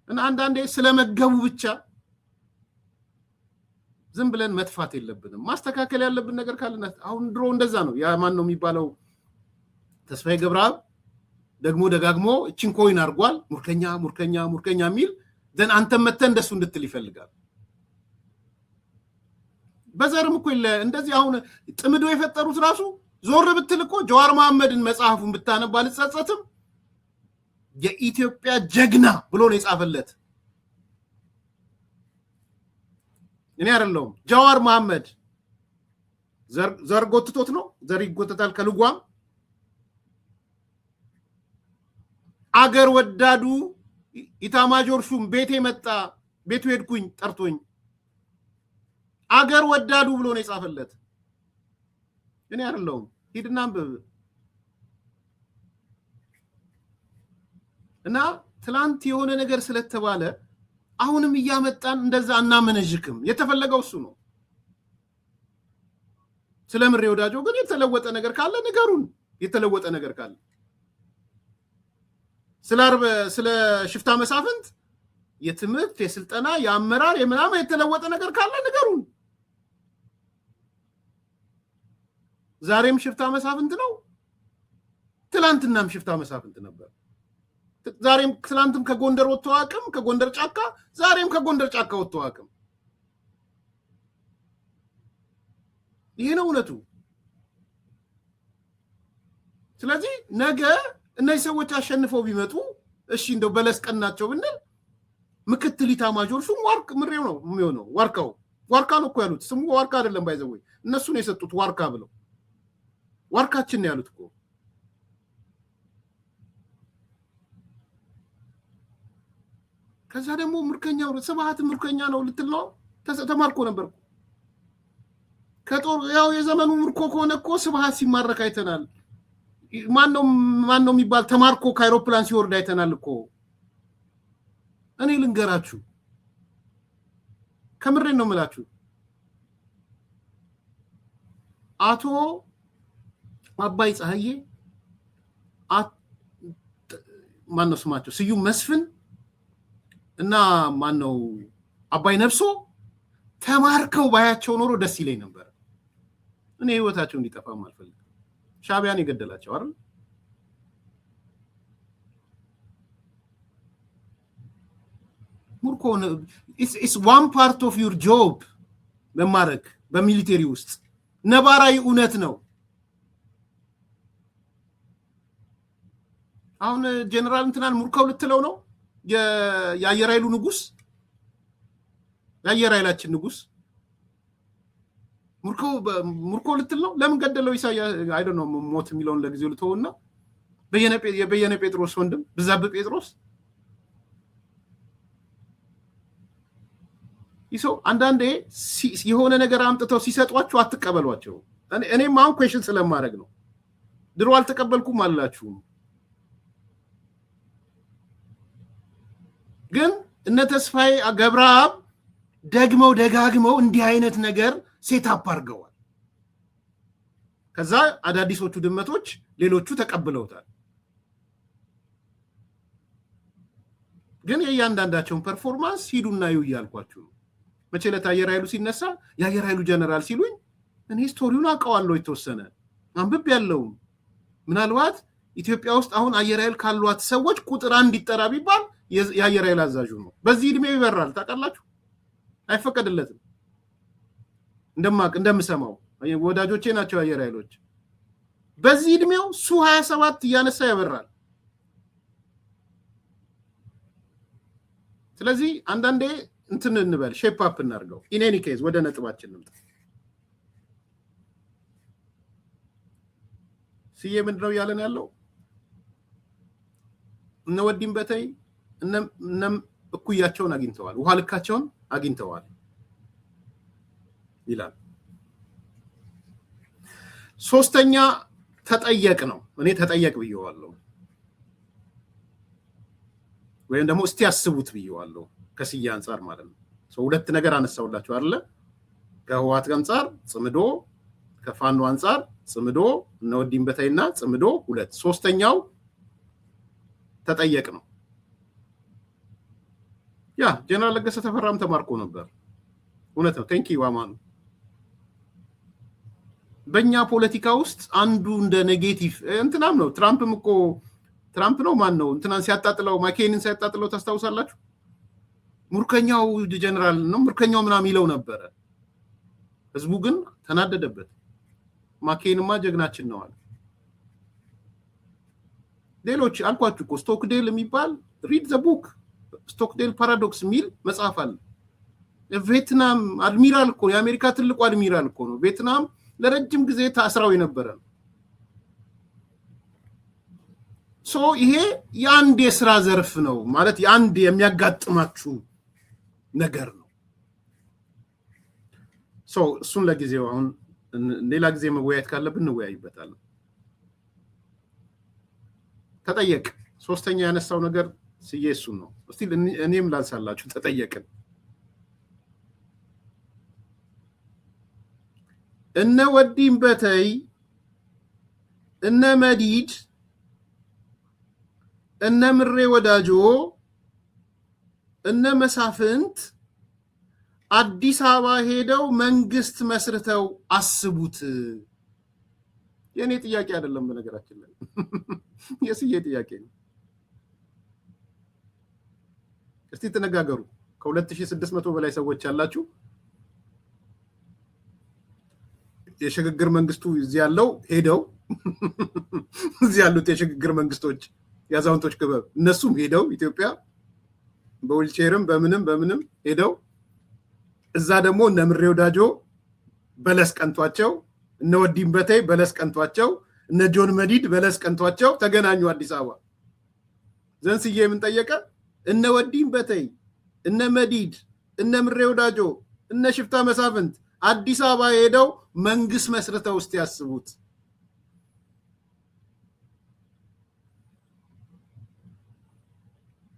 እና አንዳንዴ ስለመገቡ ብቻ ዝም ብለን መጥፋት የለብንም። ማስተካከል ያለብን ነገር ካለ አሁን ድሮ እንደዛ ነው። ያ ማን ነው የሚባለው? ተስፋዬ ገብረአብ ደግሞ ደጋግሞ እቺን ኮይን አርጓል። ሙርከኛ የሚል ዘን አንተ መተህ እንደሱ እንድትል ይፈልጋል። በዘርም እኮ እንደዚህ አሁን ጥምዶ የፈጠሩት ራሱ ዞር ብትል እኮ ጀዋር መሐመድን መጽሐፉን ብታነባ አልጸጸትም። የኢትዮጵያ ጀግና ብሎ ነው የጻፈለት። እኔ አይደለሁም ጀዋር መሐመድ። ዘር ጎትቶት ነው። ዘር ይጎተታል ከልጓም። አገር ወዳዱ ኢታማጆር ሹም ቤቴ መጣ፣ ቤቱ ሄድኩኝ ጠርቶኝ፣ አገር ወዳዱ ብሎ ነው የጻፈለት። እኔ አይደለሁም። ሂድና አንብብ። እና ትላንት የሆነ ነገር ስለተባለ አሁንም እያመጣን እንደዛ እናመነጅክም። የተፈለገው እሱ ነው። ስለምሬ ወዳጆ ግን የተለወጠ ነገር ካለ ንገሩን። የተለወጠ ነገር ካለ ስለ ሽፍታ መሳፍንት የትምህርት የስልጠና የአመራር የምናምን የተለወጠ ነገር ካለ ንገሩን። ዛሬም ሽፍታ መሳፍንት ነው፣ ትላንትናም ሽፍታ መሳፍንት ነበር። ዛሬም ትላንትም ከጎንደር ወጥቶ አቅም ከጎንደር ጫካ፣ ዛሬም ከጎንደር ጫካ ወጥቶ አቅም። ይሄ ነው እውነቱ። ስለዚህ ነገ እነዚህ ሰዎች አሸንፈው ቢመጡ እሺ እንደው በለስቀናቸው ብንል ምክትል ኢታማዦር ሹም ምሬው ነው የሚሆነው። ዋርካ ነው እኮ ያሉት። ስሙ ዋርካ አይደለም ባይዘው፣ እነሱ ነው የሰጡት ዋርካ ብለው። ዋርካችን ነው ያሉት እኮ። ከዛ ደግሞ ምርኮኛው ስብሃት ምርኮኛ ነው ልትል ነው። ተማርኮ ነበር ከጦር ያው የዘመኑ ምርኮ ከሆነ እኮ ስብሃት ሲማረክ አይተናል። ማን ነው የሚባል ተማርኮ ከአይሮፕላን ሲወርድ አይተናል እኮ። እኔ ልንገራችሁ ከምሬን ነው የምላችሁ። አቶ አባይ ፀሐዬ ማን ነው ስማቸው? ስዩም መስፍን እና ማን ነው አባይ ነብሶ ተማርከው ባያቸው ኖሮ ደስ ይለኝ ነበር። እኔ ህይወታቸው እንዲጠፋም አልፈልግም። ሻቢያን የገደላቸው አይደል? ሙርኮ is one part of your job መማረክ በሚሊተሪ ውስጥ ነባራዊ እውነት ነው። አሁን ጀነራል እንትናን ሙርኮው ልትለው ነው? የአየር ኃይሉ ንጉስ፣ የአየር ኃይላችን ንጉስ ሙርኮ ልትል ነው? ለምን ገደለው? ኢሳያስ አይ ዶንት ኖ ሞት የሚለውን ለጊዜው ልተውና በየነ ጴጥሮስ ወንድም በዛብህ ጴጥሮስ ይሶ አንዳንዴ የሆነ ነገር አምጥተው ሲሰጧችሁ አትቀበሏቸው። እኔም አሁን ኩዌሽን ስለማድረግ ነው። ድሮ አልተቀበልኩም አላችሁም። ግን እነ ተስፋዬ ገብረአብ ደጋግመው እንዲህ አይነት ነገር ሴታፕ አድርገዋል። ከዛ አዳዲሶቹ ድመቶች ሌሎቹ ተቀብለውታል። ግን የእያንዳንዳቸውን ፐርፎርማንስ ሂዱና እዩ እያልኳችሁ ነው። መቼ ዕለት አየር ኃይሉ ሲነሳ የአየር ኃይሉ ጀነራል ሲሉኝ እኔ ስቶሪውን አውቀዋለሁ፣ የተወሰነ አንብብ ያለው። ምናልባት ኢትዮጵያ ውስጥ አሁን አየር ኃይል ካሏት ሰዎች ቁጥር 1 ይጠራ ቢባል የአየር ኃይል አዛዡ ነው። በዚህ እድሜው ይበራል። ታውቃላችሁ፣ አይፈቀድለትም። እንደምሰማው ወዳጆቼ ናቸው አየር ኃይሎች። በዚህ እድሜው ሱ-27 እያነሳ ያበራል። ስለዚህ አንዳንዴ እንትን እንበል፣ ሼፕ አፕ እናርገው። ኢን ኤኒ ኬዝ ወደ ነጥባችን እንምጣ። ሲዬ ምንድነው ያለን ያለው? እነ ወዲም በተይ እነ እኩያቸውን አግኝተዋል ውሃ ልካቸውን አግኝተዋል ይላል ሶስተኛ ተጠየቅ ነው እኔ ተጠየቅ ብየዋለሁ ወይም ደግሞ እስቲ ያስቡት ብየዋለሁ ከስያ አንፃር ማለት ነው ሁለት ነገር አነሳውላችሁ አይደለ ከህዋት አንፃር ጽምዶ ከፋኖ አንፃር ጽምዶ እነ ወዲም በተይና ጽምዶ ሁለት ሶስተኛው ተጠየቅ ነው ያ ጀነራል ለገሰ ተፈራም ተማርኮ ነበር እውነት ነው ቴንኪ ዋማኑ በእኛ ፖለቲካ ውስጥ አንዱ እንደ ኔጌቲቭ እንትናም ነው ትራምፕ ነው ማን ነው እንትናን ሲያጣጥለው ማኬንን ሲያጣጥለው ታስታውሳላችሁ ሙርከኛው ጀነራል ነው ሙርከኛው ምናም ይለው ነበር ህዝቡ ግን ተናደደበት ማኬንማ ጀግናችን ነው አለ ሌሎች አልኳችሁ እኮ ስቶክዴል የሚባል ሪድ ዘ ቡክ ስቶክዴል ፓራዶክስ ሚል መጽሐፍ አለ ቪየትናም አድሚራል እኮ የአሜሪካ ትልቁ አድሚራል እኮ ነው ቪየትናም ለረጅም ጊዜ ታስራው የነበረ ሶ ይሄ ያንድ የሥራ ዘርፍ ነው ማለት ያንድ የሚያጋጥማችሁ ነገር ነው ሶ እሱን ለጊዜው አሁን ሌላ ጊዜ መወያየት ካለብን እንወያይበታለን ተጠየቅ ሶስተኛ ያነሳው ነገር ሲየሱ ነው እስቲ እኔም ላንሳላችሁ ተጠየቅን እነ ወዲም በተይ እነ መዲድ እነ ምሬ ወዳጆ እነ መሳፍንት አዲስ አበባ ሄደው መንግስት መስርተው አስቡት የኔ ጥያቄ አይደለም በነገራችን ላይ የስዬ ጥያቄ ነው እስቲ ተነጋገሩ ከ2600 በላይ ሰዎች ያላችሁ የሽግግር መንግስቱ እዚህ ያለው ሄደው እዚህ ያሉት የሽግግር መንግስቶች ያዛውንቶች ክበብ እነሱም ሄደው ኢትዮጵያ በዊልቼርም በምንም ሄደው እዛ ደግሞ እነ ምሬ ወዳጆ በለስ ቀንቷቸው እነ ወዲም በተይ በለስ ቀንቷቸው እነ ጆን መዲድ በለስ ቀንቷቸው ተገናኙ አዲስ አበባ ዘንስዬ ምን ጠየቀ እነ ወዲም በተይ እነ መዲድ እነ ምሬ ወዳጆ እነ ሽፍታ መሳፍንት አዲስ አበባ ሄደው መንግስት መስርተው ውስጥ ያስቡት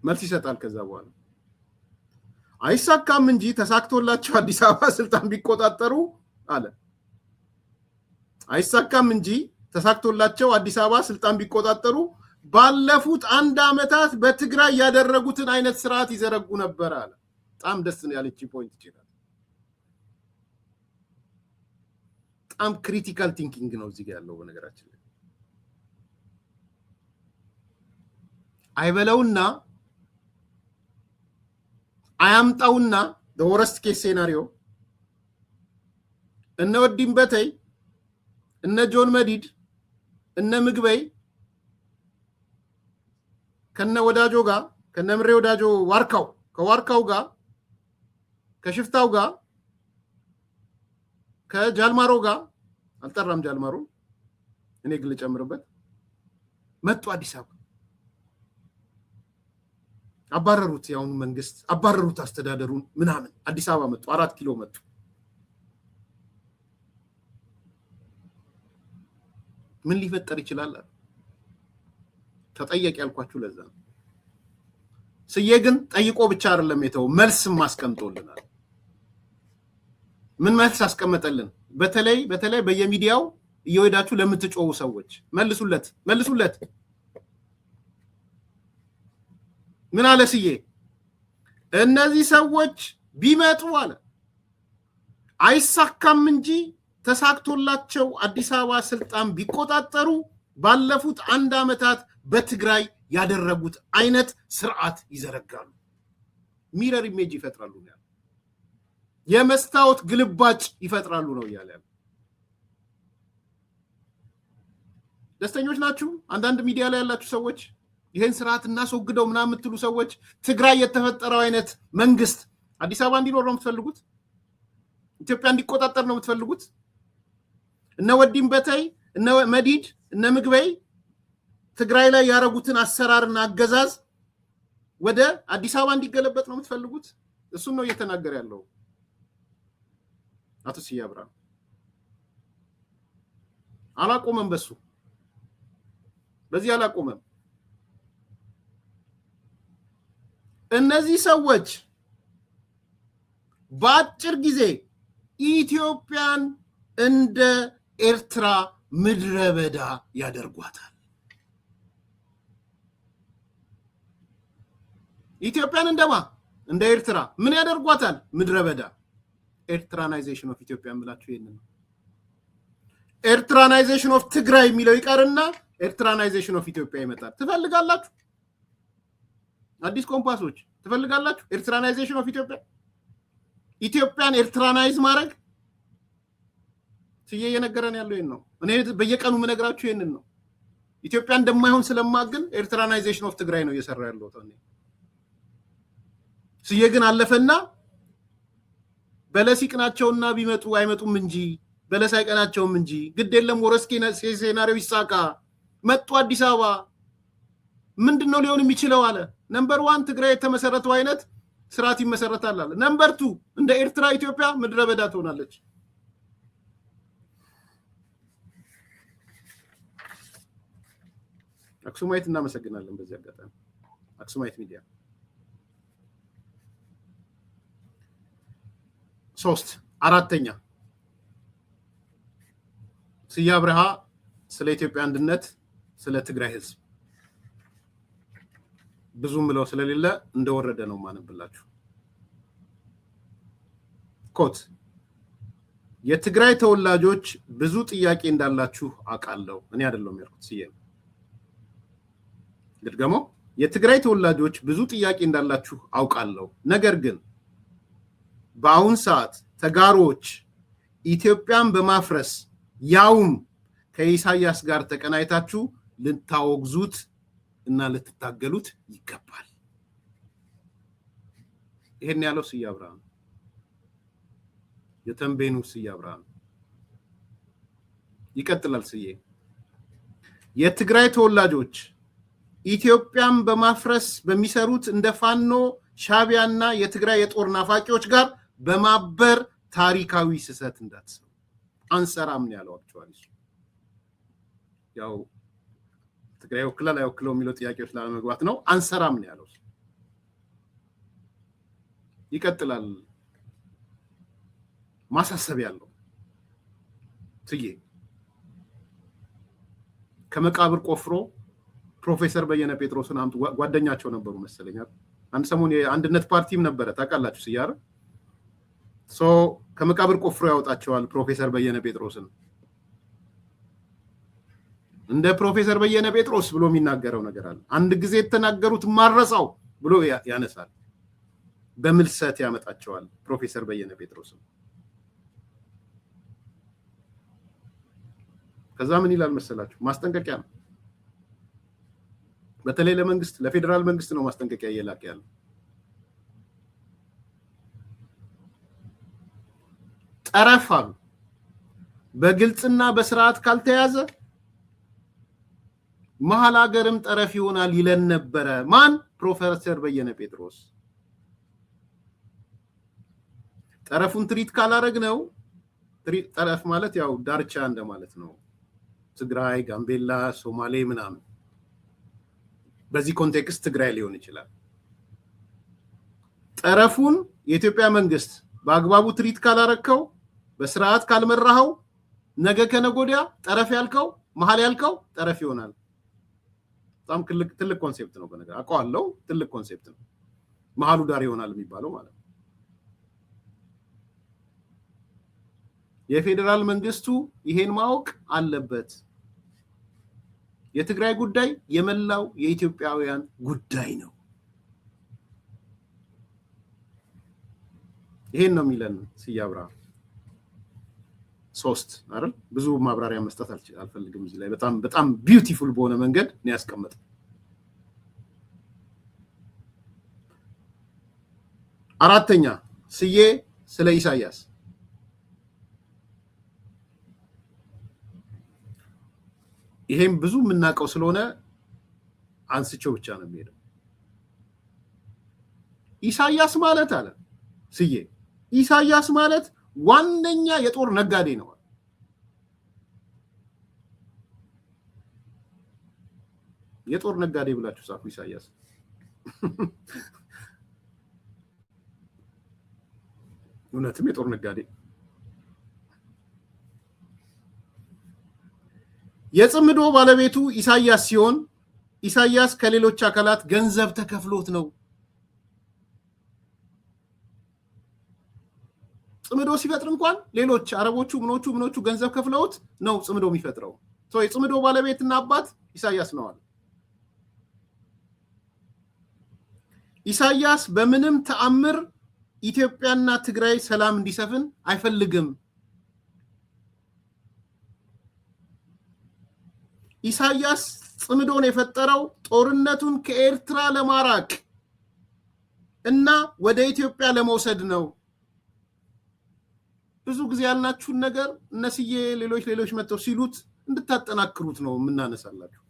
መልስ ይሰጣል ከዛ በኋላ አይሳካም እንጂ ተሳክቶላቸው አዲስ አበባ ስልጣን ቢቆጣጠሩ አለ አይሳካም እንጂ ተሳክቶላቸው አዲስ አበባ ስልጣን ቢቆጣጠሩ ባለፉት 1 አመታት በትግራይ ያደረጉትን አይነት ስርዓት ይዘረጉ ነበር አለ በጣም ደስ ያለች ፖይንት ይችላል በጣም ክሪቲካል ቲንኪንግ ነው እዚህ ያለው በነገራችን ላይ አይበለውና አያምጣውና the worst case scenario እነ ወዲም በተይ እነ ጆን መዲድ እነ ምግበይ ከነ ወዳጆ ጋር ከነ ምሬ ወዳጆ ከዋርካው ጋር ከሽፍታው ጋር ከጃልማሮ ጋር አልጠራም ጃልማሮ እኔ ግል ጨምርበት መጡ አዲስ አበባ አባረሩት ያውን መንግስት አባረሩት አስተዳደሩን ምናምን አዲስ አበባ መጡ 4 ኪሎ መጡ ምን ሊፈጠር ይችላል ተጠየቅ ያልኳችሁ ለዛ ስዬ ግን ጠይቆ ብቻ አይደለም የተው መልስም አስቀምጦልናል ምን መልስ አስቀመጠልን በተለይ በየሚዲያው እየወዳችሁ ለምትጮው ሰዎች መልሱለት ምን አለ ስዬ እነዚህ ሰዎች ቢመጡ አለ አይሳካም እንጂ ተሳክቶላቸው አዲስ አበባ ስልጣን ቢቆጣጠሩ ባለፉት 1 አመታት በትግራይ ያደረጉት አይነት ስርዓት ይዘረጋሉ ሚረር ኢሜጅ ይፈጥራሉ ነው የመስታወት ግልባጭ ይፈጥራሉ ነው ያለ ደስተኞች ናችሁ አንዳንድ ሚዲያ ላይ ያላችሁ ሰዎች ይሄን ስርዓት እናስወግደው ምናምን የምትሉ ሰዎች ትግራይ የተፈጠረው አይነት መንግስት አዲስ አበባ እንዲኖር ነው የምትፈልጉት ኢትዮጵያ እንዲቆጣጠር ነው የምትፈልጉት እነ ወዲም በተይ እነ መዲድ እነ ምግበይ ትግራይ ላይ ያረጉትን አሰራርና አገዛዝ ወደ አዲስ አበባ እንዲገለበጥ ነው የምትፈልጉት? እሱን ነው እየተናገረ ያለው አቶ ስዬ አብርሃ። አላቆመም፣ በዚህ አላቆመም። እነዚህ ሰዎች በአጭር ጊዜ ኢትዮጵያን እንደ ኤርትራ ምድረ በዳ ያደርጓታል። ኢትዮጵያን እንደ ኤርትራ ምን ያደርጓታል? ምድረ በዳ። ኤርትራናይዜሽን ኦፍ ኢትዮጵያ ብላችሁ ይሄንን ነው። ኤርትራናይዜሽን ኦፍ ትግራይ የሚለው ይቀርና ኤርትራናይዜሽን ኦፍ ኢትዮጵያ ይመጣል። ትፈልጋላችሁ? አዲስ ኮምፓሶች ትፈልጋላችሁ? ኤርትራናይዜሽን ኦፍ ኢትዮጵያ፣ ኢትዮጵያን ኤርትራናይዝ ማድረግ። ስዬ እየነገረን ያለው ይሄን ነው። እኔ በየቀኑ የምነግራችሁ ይሄንን ነው። ኢትዮጵያ እንደማይሆን ስለማግን ኤርትራናይዜሽን ኦፍ ትግራይ ነው እየሰራ ያለው ተኔ። ስዬ ግን አለፈና በለስ ይቅናቸውና ቢመጡ አይመጡም እንጂ በለስ አይቀናቸውም እንጂ ግድ የለም ወረስኪ ሴናሪዮ ይሳካ መጡ አዲስ አበባ ምንድነው ሊሆን የሚችለው አለ። ነምበር 1 ትግራይ የተመሰረተው አይነት ስርዓት ይመሰረታል አለ። ነምበር 2 እንደ ኤርትራ ኢትዮጵያ ምድረ በዳ ትሆናለች። አክሱማይት እናመሰግናለን በዚህ አጋጣሚ አክሱማይት ሚዲያ። 4ኛ ስዬ አብርሃ ስለ ኢትዮጵያ አንድነት ስለ ትግራይ ህዝብ ብዙም ብለው ስለሌለ እንደወረደ ነው ማነብላችሁ። ኮት የትግራይ ተወላጆች ብዙ ጥያቄ እንዳላችሁ አውቃለሁ። እኔ አይደለም ያልኩት ስዬ ነው። ድርገሞ የትግራይ ተወላጆች ብዙ ጥያቄ እንዳላችሁ አውቃለሁ። ነገር ግን በአሁን ሰዓት ተጋሮች ኢትዮጵያን በማፍረስ ያውም ከኢሳያስ ጋር ተቀናይታችሁ ልታወግዙት እና ልትታገሉት ይገባል። ይሄን ያለው ስዬ አብርሃ ነው። የተንቤኑ ስዬ አብርሃ ነው። ይቀጥላል ስዬ የትግራይ ተወላጆች ኢትዮጵያን በማፍረስ በሚሰሩት እንደ ፋኖ ሻቢያና የትግራይ የጦር ናፋቂዎች ጋር በማበር ታሪካዊ ስህተት እንዳትሰሩ አንሰራም ነው ያለው። አክቹአሊ ያው ትግራይ ወክላል አይወክለው የሚለው ጥያቄዎች ላለመግባት ነው። አንሰራም ነው ያለው። ይቀጥላል ማሳሰብ ያለው ስዬ ከመቃብር ቆፍሮ ፕሮፌሰር በየነ ጴጥሮስን አምጡ። ጓደኛቸው ነበሩ መሰለኝ። አንድ ሰሞን የአንድነት ፓርቲም ነበረ ታውቃላችሁ ስዬ አይደል? ከመቃብር ቆፍሮ ያወጣቸዋል ፕሮፌሰር በየነ ጴጥሮስን። እንደ ፕሮፌሰር በየነ ጴጥሮስ ብሎ የሚናገረው ነገር አለ። አንድ ጊዜ የተናገሩት ማረሳው ብሎ ያነሳል። በምልሰት ያመጣቸዋል ፕሮፌሰር በየነ ጴጥሮስን። ከዛ ምን ይላል መሰላችሁ? ማስጠንቀቂያ ነው። በተለይ ለመንግስት ለፌደራል መንግስት ነው ማስጠንቀቂያ እየላከ ያለው። ጠረፍ አሉ በግልጽና በስርዓት ካልተያዘ መሀል ሀገርም ጠረፍ ይሆናል ይለን ነበረ። ማን? ፕሮፌሰር በየነ ጴጥሮስ። ጠረፉን ትሪት ካላረግ ነው። ጠረፍ ማለት ያው ዳርቻ እንደማለት ነው። ትግራይ፣ ጋምቤላ፣ ሶማሌ ምናምን። በዚህ ኮንቴክስት ትግራይ ሊሆን ይችላል። ጠረፉን የኢትዮጵያ መንግስት በአግባቡ ትሪት ካላረከው፣ በስርዓት ካልመራኸው ነገ ከነጎዲያ ጠረፍ ያልከው መሀል ያልከው ጠረፍ ይሆናል። በጣም ትልቅ ኮንሴፕት ነው። በነገር አውቀዋለሁ። ትልቅ ኮንሴፕት ነው። መሀሉ ዳር ይሆናል የሚባለው ማለት ነው። የፌደራል መንግስቱ ይሄን ማወቅ አለበት። የትግራይ ጉዳይ የመላው የኢትዮጵያውያን ጉዳይ ነው። ይሄን ነው የሚለን ስዬ አብርሃ። 3 አይደል? ብዙ ማብራሪያ መስጠት አልፈልግም እዚህ ላይ። በጣም ቢዩቲፉል በሆነ መንገድ ነው ያስቀመጠው። 4ኛ ስዬ ስለ ኢሳያስ ይሄም ብዙ የምናውቀው ስለሆነ አንስቼው ብቻ ነው የሚሄደው። ኢሳያስ ማለት አለ ስዬ ኢሳያስ ማለት ዋነኛ የጦር ነጋዴ ነው። የጦር ነጋዴ ብላችሁ ጻፉ ኢሳያስ። እውነትም የጦር ነጋዴ። የጽምዶ ባለቤቱ ኢሳያስ ሲሆን ኢሳያስ ከሌሎች አካላት ገንዘብ ተከፍሎት ነው። ጽምዶ ሲፈጥር እንኳን ሌሎች አረቦቹ ምኖቹ ገንዘብ ከፍለውት ነው ጽምዶ የሚፈጥረው። የጽምዶ ባለቤትና አባት ኢሳያስ ነው አለ። ኢሳያስ በምንም ተአምር ኢትዮጵያና ትግራይ ሰላም እንዲሰፍን አይፈልግም። ኢሳያስ ጽምዶን የፈጠረው ጦርነቱን ከኤርትራ ለማራቅ እና ወደ ኢትዮጵያ ለመውሰድ ነው። ብዙ ጊዜ ያልናችሁን ነገር እነስዬ ሌሎች መጥተው ሲሉት እንድታጠናክሩት ነው የምናነሳላችሁ።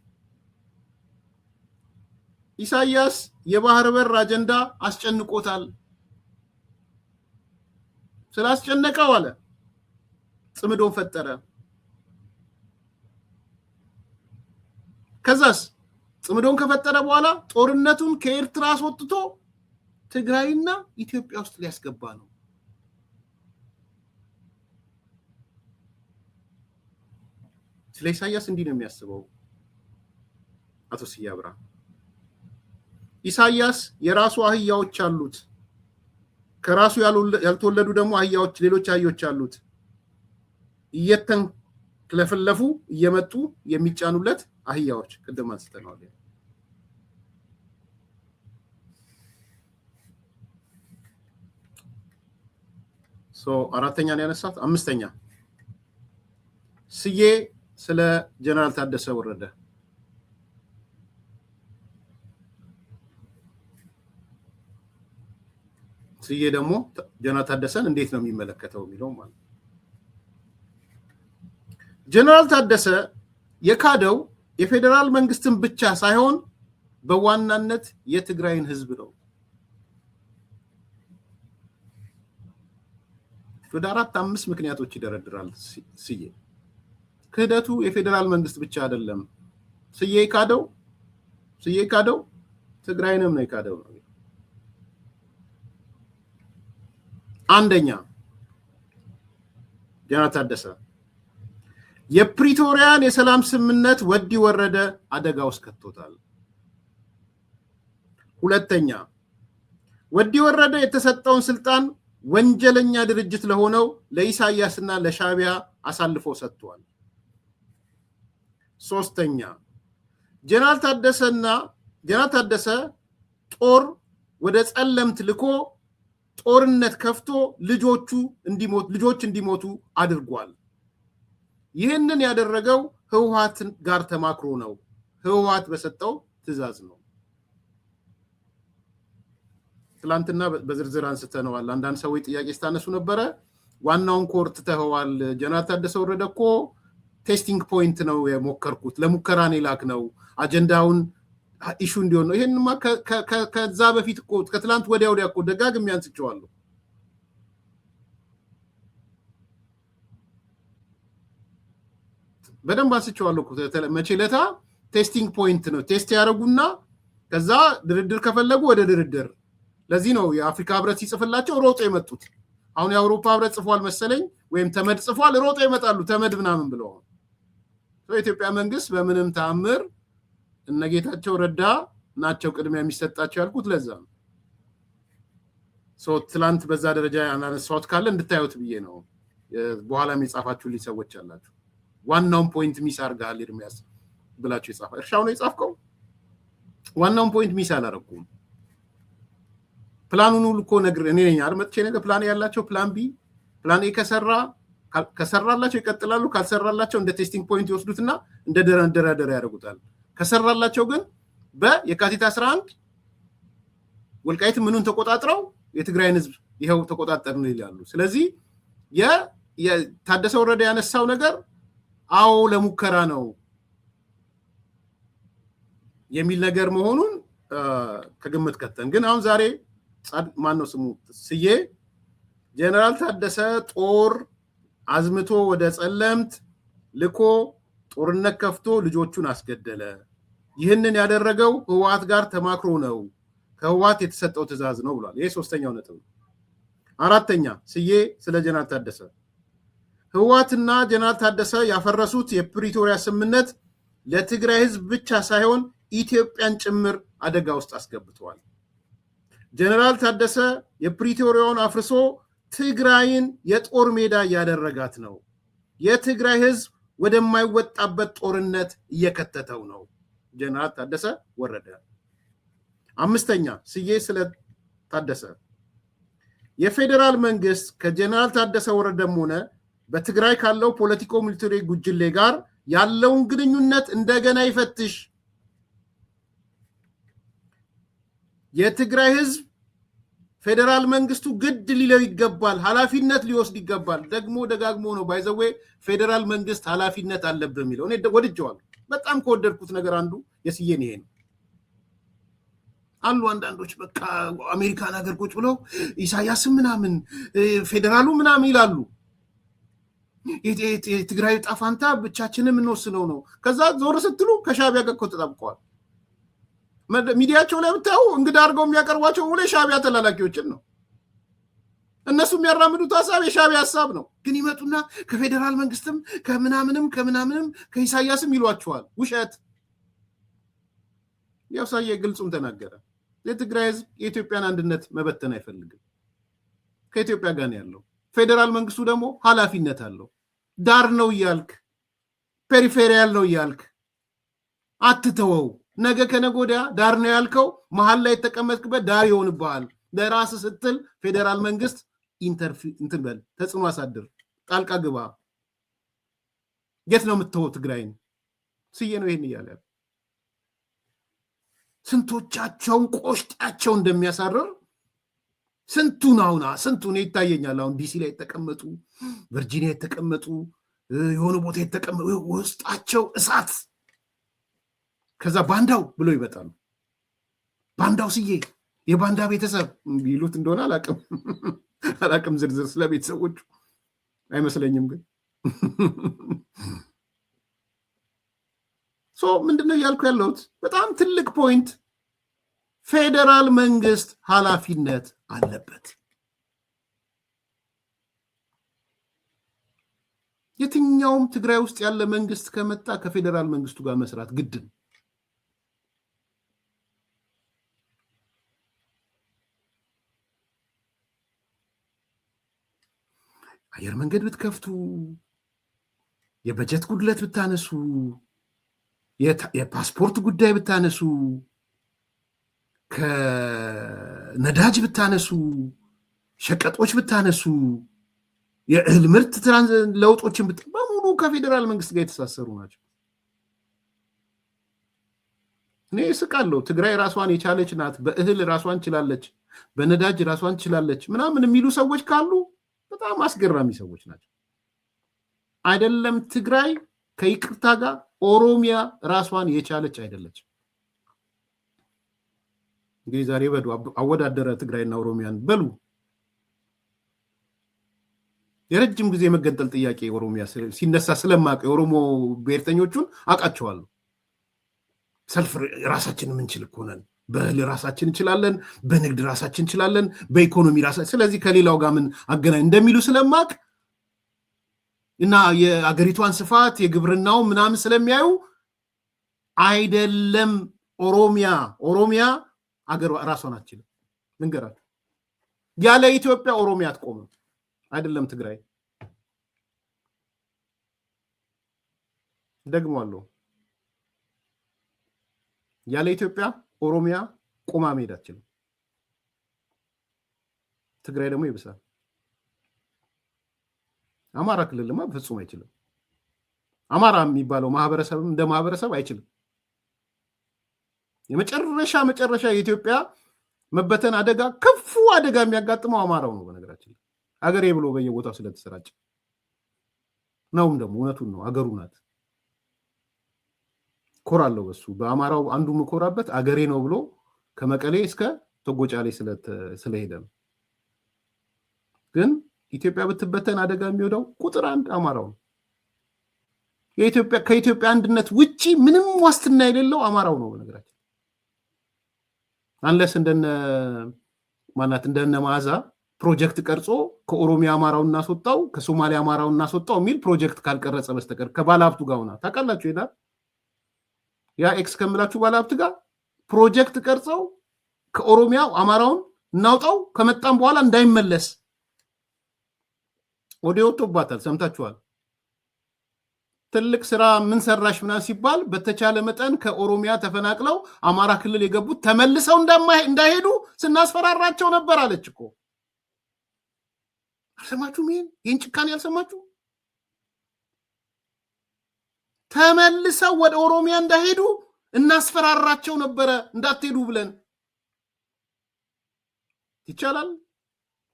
ኢሳያስ የባህር በር አጀንዳ አስጨንቆታል። ስላስጨነቀው አለ ጽምዶን ፈጠረ። ከዛስ ጽምዶን ከፈጠረ በኋላ ጦርነቱን ከኤርትራ አስወጥቶ ትግራይና ኢትዮጵያ ውስጥ ሊያስገባ ነው። ስለ ኢሳያስ እንዲህ ነው የሚያስበው አቶ ስዬ አብርሃ። ኢሳያስ የራሱ አህያዎች አሉት። ከራሱ ያልተወለዱ ደግሞ አህያዎች ሌሎች አህዮች አሉት። እየተንለፈለፉ እየመጡ የሚጫኑለት አህያዎች ቅድም አንስተናል። አራተኛ ነው ያነሳት። አምስተኛ ስዬ ስለ ጀነራል ታደሰ ወረደ ስዬ ደግሞ ጀነራል ታደሰን እንዴት ነው የሚመለከተው የሚለው ማለት። ጀነራል ታደሰ የካደው የፌደራል መንግስትን ብቻ ሳይሆን በዋናነት የትግራይን ህዝብ ነው። ወደ 4-5 ምክንያቶች ይደረድራል ስዬ። ክህደቱ የፌደራል መንግስት ብቻ አይደለም። ስዬ ካደው ትግራይንም ነው የካደው ነው። አንደኛ ጀነራል ታደሰ የፕሪቶሪያን የሰላም ስምምነት ወዲ ወረደ አደጋ ውስጥ ከቶታል። ሁለተኛ ወዲ ወረደ የተሰጠውን ስልጣን ወንጀለኛ ድርጅት ለሆነው ለኢሳያስና ለሻቢያ አሳልፎ ሰጥቷል። ሶስተኛ ጀነራል ታደሰ ጦር ወደ ጸለምት ልኮ ጦርነት ከፍቶ ልጆች እንዲሞቱ አድርጓል። ይህንን ያደረገው ህወሓት ጋር ተማክሮ ነው። ህወሓት በሰጠው ትዕዛዝ ነው። ትላንትና በዝርዝር አንስተነዋል። አንዳንድ ሰዎች ጥያቄ ስታነሱ ነበረ። ዋናውን ኮር ትተኸዋል። ጀነራል ታደሰ ወረደ እኮ ቴስቲንግ ፖይንት ነው የሞከርኩት፣ ለሙከራ ላክ ነው አጀንዳውን ኢሹ እንዲሆን ነው። ይሄንማ ከዛ በፊት እኮ ከትላንት ወዲያ እኮ ደጋግሜ አንስቼዋለሁ። በደንብ አንስቼዋለሁ እኮ መቼ ለታ ቴስቲንግ ፖይንት ነው። ቴስት ያደርጉና ከዛ ድርድር ከፈለጉ ወደ ድርድር። ለዚህ ነው የአፍሪካ ህብረት ሲጽፍላቸው ሮጦ የመጡት። አሁን የአውሮፓ ህብረት ጽፏል መሰለኝ ወይም ተመድ ጽፏል፣ ሮጦ ይመጣሉ ተመድ ምናምን ብለው። የኢትዮጵያ መንግስት በምንም ተአምር እነጌታቸው ረዳ ናቸው ቅድሚያ የሚሰጣቸው ያልኩት ለዛ ነው። ትላንት በዛ ደረጃ ያናነሳሁት ካለ እንድታዩት ብዬ ነው። በኋላም የጻፋችሁልኝ ሰዎች አላችሁ። ዋናውን ፖይንት ሚስ አድርገሃል ኤርሚያስ ብላችሁ የጻፈ እርሻው ነው የጻፍከው። ዋናውን ፖይንት ሚስ አላረኩም። ፕላኑን ሁሉ እኮ እኔ ነኝ አይደል መጥቼ ነገር ፕላን ያላቸው ፕላን ቢ ፕላን ኤ ከሰራላቸው ይቀጥላሉ፣ ካልሰራላቸው እንደ ቴስቲንግ ፖይንት ይወስዱትና እንደ ደረደረ ያደርጉታል። ከሰራላቸው ግን በየካቲት 11 ወልቃይት ምኑን ተቆጣጥረው የትግራይን ህዝብ ይሄው ተቆጣጠርን ይላሉ። ስለዚህ የታደሰ ወረደ ያነሳው ነገር አዎ ለሙከራ ነው የሚል ነገር መሆኑን ከግምት ከተን ግን አሁን ዛሬ ማን ነው ስሙ ስዬ ጀነራል ታደሰ ጦር አዝምቶ ወደ ጸለምት ልኮ ጦርነት ከፍቶ ልጆቹን አስገደለ። ይህንን ያደረገው ህወሓት ጋር ተማክሮ ነው፣ ከህወሓት የተሰጠው ትዕዛዝ ነው ብሏል። ይሄ ሶስተኛው ነጥብ። አራተኛ ስዬ ስለ ጀነራል ታደሰ ህወሓትና ጀነራል ታደሰ ያፈረሱት የፕሪቶሪያ ስምምነት ለትግራይ ህዝብ ብቻ ሳይሆን ኢትዮጵያን ጭምር አደጋ ውስጥ አስገብተዋል። ጀነራል ታደሰ የፕሪቶሪያውን አፍርሶ ትግራይን የጦር ሜዳ እያደረጋት ነው። የትግራይ ህዝብ ወደማይወጣበት ጦርነት እየከተተው ነው። ጀነራል ታደሰ ወረደ። አምስተኛ ስዬ ስለ ታደሰ የፌዴራል መንግስት ከጀነራል ታደሰ ወረደም ሆነ በትግራይ ካለው ፖለቲኮ ሚሊተሪ ጉጅሌ ጋር ያለውን ግንኙነት እንደገና ይፈትሽ። የትግራይ ህዝብ ፌዴራል መንግስቱ ግድ ሊለው ይገባል፣ ኃላፊነት ሊወስድ ይገባል። ደግሞ ደጋግሞ ነው ባይዘዌ ፌዴራል መንግስት ኃላፊነት አለበት የሚለው እኔ ወድጀዋለሁ። በጣም ከወደድኩት ነገር አንዱ የስዬን ይሄ ነው። አሉ አንዳንዶች በቃ አሜሪካን ሀገር ቁጭ ብለው ኢሳያስ ምናምን ፌዴራሉ ምናምን ይላሉ። የትግራይ ጣፋንታ ብቻችንን የምንወስነው ነው። ከዛ ዞር ስትሉ ከሻቢያ ጋር ተጣብቀዋል። ሚዲያቸው ላይ ብታዩ እንግዳ አድርገው የሚያቀርቧቸው ሁሌ ሻቢያ ተላላኪዎችን ነው። እነሱ የሚያራምዱት ሀሳብ የሻቢያ ሀሳብ ነው። ግን ይመጡና ከፌዴራል መንግስትም ከምናምንም ከኢሳያስም ይሏቸዋል። ውሸት። ያው ሳየ ግልጹም ተናገረ። የትግራይ ህዝብ የኢትዮጵያን አንድነት መበተን አይፈልግም። ከኢትዮጵያ ጋር ነው ያለው። ፌዴራል መንግስቱ ደግሞ ኃላፊነት አለው። ዳር ነው እያልክ ፔሪፌሪያል ነው እያልክ አትተወው። ነገ ከነገ ወዲያ ዳር ነው ያልከው መሀል ላይ የተቀመጥክበት ዳር ይሆንብሃል። ለራስ ስትል ፌዴራል መንግስት እንትን በል፣ ተጽዕኖ አሳድር፣ ጣልቃ ግባ። የት ነው የምትተወው ትግራይን? ስዬ ነው ይሄን እያለ ስንቶቻቸውን ቆሽጣቸው እንደሚያሳርር ስንቱን ይታየኛል። አሁን ዲሲ ላይ የተቀመጡ ቨርጂኒያ የተቀመጡ የሆነ ቦታ የተቀመጡ ውስጣቸው እሳት። ከዛ ባንዳው ብሎ ይመጣሉ። ባንዳው ስዬ የባንዳ ቤተሰብ ይሉት እንደሆነ አላቅም። ዝርዝር ስለ ቤተሰቦቹ አይመስለኝም። ግን ምንድነው እያልኩ ያለሁት? በጣም ትልቅ ፖይንት። ፌዴራል መንግስት ኃላፊነት አለበት። የትኛውም ትግራይ ውስጥ ያለ መንግስት ከመጣ ከፌዴራል መንግስቱ ጋር መስራት ግድ ነው። አየር መንገድ ብትከፍቱ፣ የበጀት ጉድለት ብታነሱ፣ የፓስፖርት ጉዳይ ብታነሱ፣ ከነዳጅ ብታነሱ፣ ሸቀጦች ብታነሱ፣ የእህል ምርት ለውጦችን በሙሉ ከፌዴራል መንግስት ጋር የተሳሰሩ ናቸው። እኔ እስቃለሁ። ትግራይ ራሷን የቻለች ናት፣ በእህል ራሷን ችላለች፣ በነዳጅ ራሷን ችላለች ምናምን የሚሉ ሰዎች ካሉ በጣም አስገራሚ ሰዎች ናቸው። አይደለም ትግራይ ከይቅርታ ጋር ኦሮሚያ ራሷን የቻለች አይደለች። እንግዲህ ዛሬ በዱ አወዳደረ ትግራይና ኦሮሚያን በሉ። የረጅም ጊዜ መገንጠል ጥያቄ ኦሮሚያ ሲነሳ ስለማቀ የኦሮሞ ብሔርተኞቹን አውቃቸዋለሁ። ሰልፍ ራሳችን የምንችል እኮ ነን፣ በእህል ራሳችን እንችላለን፣ በንግድ ራሳችን እንችላለን፣ በኢኮኖሚ ራሳችን፣ ስለዚህ ከሌላው ጋር ምን አገናኝ እንደሚሉ ስለማቅ እና የአገሪቷን ስፋት የግብርናው ምናምን ስለሚያዩ አይደለም ኦሮሚያ አገር ራሷን አትችልም። ልንገራችሁ፣ ያለ ኢትዮጵያ ኦሮሚያ አትቆምም። አይደለም ትግራይ። ደግሞአለሁ፣ ያለ ኢትዮጵያ ኦሮሚያ ቆማ መሄድ አትችልም። ትግራይ ደግሞ ይብሳል። አማራ ክልልማ በፍጹም አይችልም። አማራ የሚባለው ማህበረሰብም እንደ ማህበረሰብ አይችልም። የመጨረሻ የኢትዮጵያ መበተን አደጋ፣ ክፉ አደጋ የሚያጋጥመው አማራው ነው። በነገራችን አገሬ ብሎ በየቦታው ስለተሰራጨ ነውም ደግሞ እውነቱን ነው፣ አገሩ ናት። ኮራለሁ በሱ በአማራው አንዱ መኮራበት አገሬ ነው ብሎ ከመቀሌ እስከ ተጎጫሌ ስለሄደ ነው። ግን ኢትዮጵያ ብትበተን አደጋ የሚወዳው ቁጥር አንድ አማራው ነው። ከኢትዮጵያ አንድነት ውጪ ምንም ዋስትና የሌለው አማራው ነው። በነገራችን አንለስ እንደነ መዓዛ ፕሮጀክት ቀርጾ ከኦሮሚያ አማራውን እናስወጣው ከሶማሊያ አማራውን እናስወጣው የሚል ፕሮጀክት ካልቀረጸ በስተቀር ከባለሀብቱ ጋር ሆና ታውቃላችሁ ይላል። ያ ኤክስ ከምላችሁ ባለሀብት ጋር ፕሮጀክት ቀርጸው ከኦሮሚያ አማራውን እናውጣው ከመጣም በኋላ እንዳይመለስ ወዲያ ወጥቶባታል። ሰምታችኋል። ትልቅ ስራ ምን ሰራሽ ምናምን ሲባል በተቻለ መጠን ከኦሮሚያ ተፈናቅለው አማራ ክልል የገቡት ተመልሰው እንዳይሄዱ ስናስፈራራቸው ነበር አለች እኮ። አልሰማችሁም? ይህን ጭካኔ ያልሰማችሁ? ተመልሰው ወደ ኦሮሚያ እንዳይሄዱ እናስፈራራቸው ነበረ እንዳትሄዱ ብለን። ይቻላል?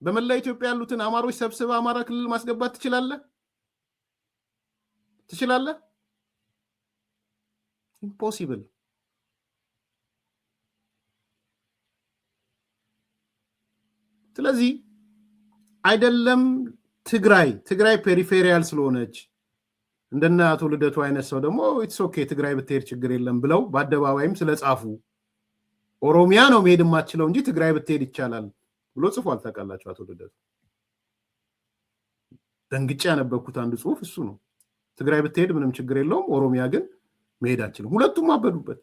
በመላ ኢትዮጵያ ያሉትን አማሮች ሰብስበ አማራ ክልል ማስገባት ትችላለህ? ኢምፖሲብል። ስለዚህ አይደለም ትግራይ ፔሪፌሪያል ስለሆነች እንደነ አቶ ልደቱ አይነት ሰው ደግሞ ኢትስ ኦኬ ትግራይ ብትሄድ ችግር የለም ብለው በአደባባይም ስለጻፉ ኦሮሚያ ነው መሄድ የማትችለው እንጂ ትግራይ ብትሄድ ይቻላል ብሎ ጽፏል። ታውቃላችሁ አቶ ልደቱ። ደንግጬ ያነበብኩት አንድ ጽሁፍ እሱ ነው። ትግራይ ብትሄድ ምንም ችግር የለውም፣ ኦሮሚያ ግን መሄድ አትችልም። ሁለቱም አበዱበት።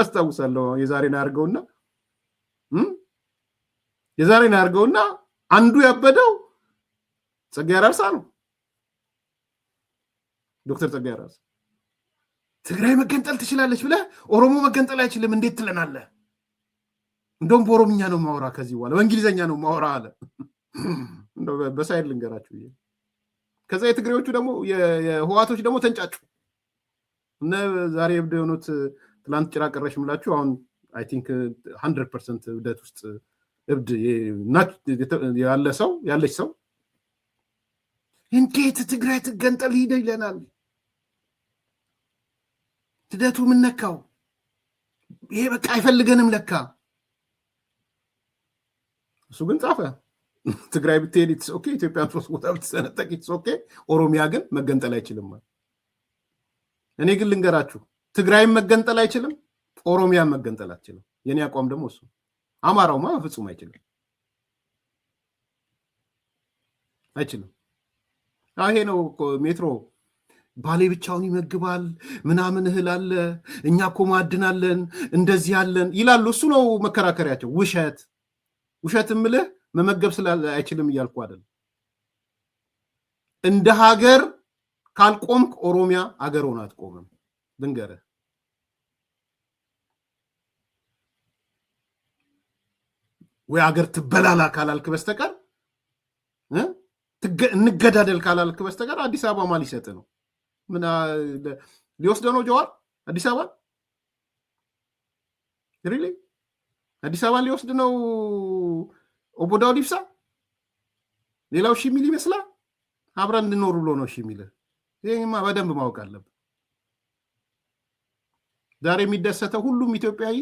አስታውሳለሁ። የዛሬን አድርገውና አንዱ ያበደው ጸጋዬ አራርሳ ነው። ዶክተር ጸጋዬ አራርሳ ትግራይ መገንጠል ትችላለች ብለህ ኦሮሞ መገንጠል አይችልም እንዴት ትለናለህ? እንደውም በኦሮምኛ ነው ማውራ፣ ከዚህ በኋላ በእንግሊዘኛ ነው ማውራ አለ። እንደው በሳይድ ልንገራችሁ። ከዛ የትግሬዎቹ ደግሞ የህዋቶች ደግሞ ተንጫጩ። እነ ዛሬ እብድ የሆኑት ትላንት ጭራ ቀረሽ ምላችሁ አሁን አይ ቲንክ 100% እብደት ውስጥ እብድ ያለች ሰው እንዴት ትግራይ ትገንጠል ሂደ ይለናል? ልደቱ ምን ነካው? ይሄ በቃ አይፈልገንም ለካ። እሱ ግን ጻፈ ትግራይ ብትሄድ ኢትስ ኦኬ፣ ኢትዮጵያን 3 ቦታ ብትሰነጠቅ ኢትስ ኦኬ፣ ኦሮሚያ ግን መገንጠል አይችልም። እኔ ግን ልንገራችሁ ትግራይም መገንጠል አይችልም፣ ኦሮሚያን መገንጠል አትችልም። የኔ አቋም ደግሞ እሱ። አማራውማ ፍጹም አይችልም። ይሄ ነው ሜትሮ ባሌ ብቻውን ይመግባል ምናምን እህል አለ እኛ እኮ ማዕድናለን እንደዚህ ያለን ይላሉ። እሱ ነው መከራከሪያቸው። ውሸት ምልህ መመገብ ስላለ አይችልም እያልኩ አይደለም። እንደ ሀገር ካልቆምክ ኦሮሚያ አገር ሆና አትቆምም። ልንገርህ ወይ አገር ትበላላ ካላልክ በስተቀር እንገዳደል ካላልክ በስተቀር አዲስ አበባ ማን ሊሰጥ ነው? ምን ሊወስደው ነው ጀዋር አዲስ አበባ? ሪሊ አዲስ አበባ ሊወስድ ነው ኦቦ ዳውድ ኢብሳ? ሌላው ሺ ሚል ይመስላል። አብረን እንኖር ብሎ ነው ሺ ሚል። ይሄማ በደንብ ማወቅ አለብን። ዛሬ የሚደሰተው ሁሉም ኢትዮጵያዊ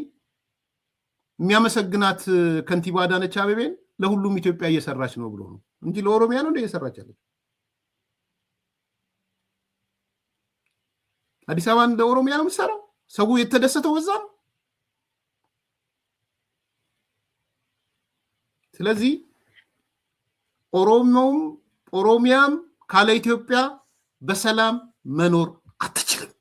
የሚያመሰግናት ከንቲባ አዳነች አቤቤን ለሁሉም ኢትዮጵያ እየሰራች ነው ብሎ ነው እንጂ ለኦሮሚያ ነው እየሰራች ያለች። አዲስ አበባን ለኦሮሚያ ነው የምትሰራው። ሰው የተደሰተው በዛ ነው። ስለዚህ ኦሮሚያም ካለ ኢትዮጵያ በሰላም መኖር አትችልም።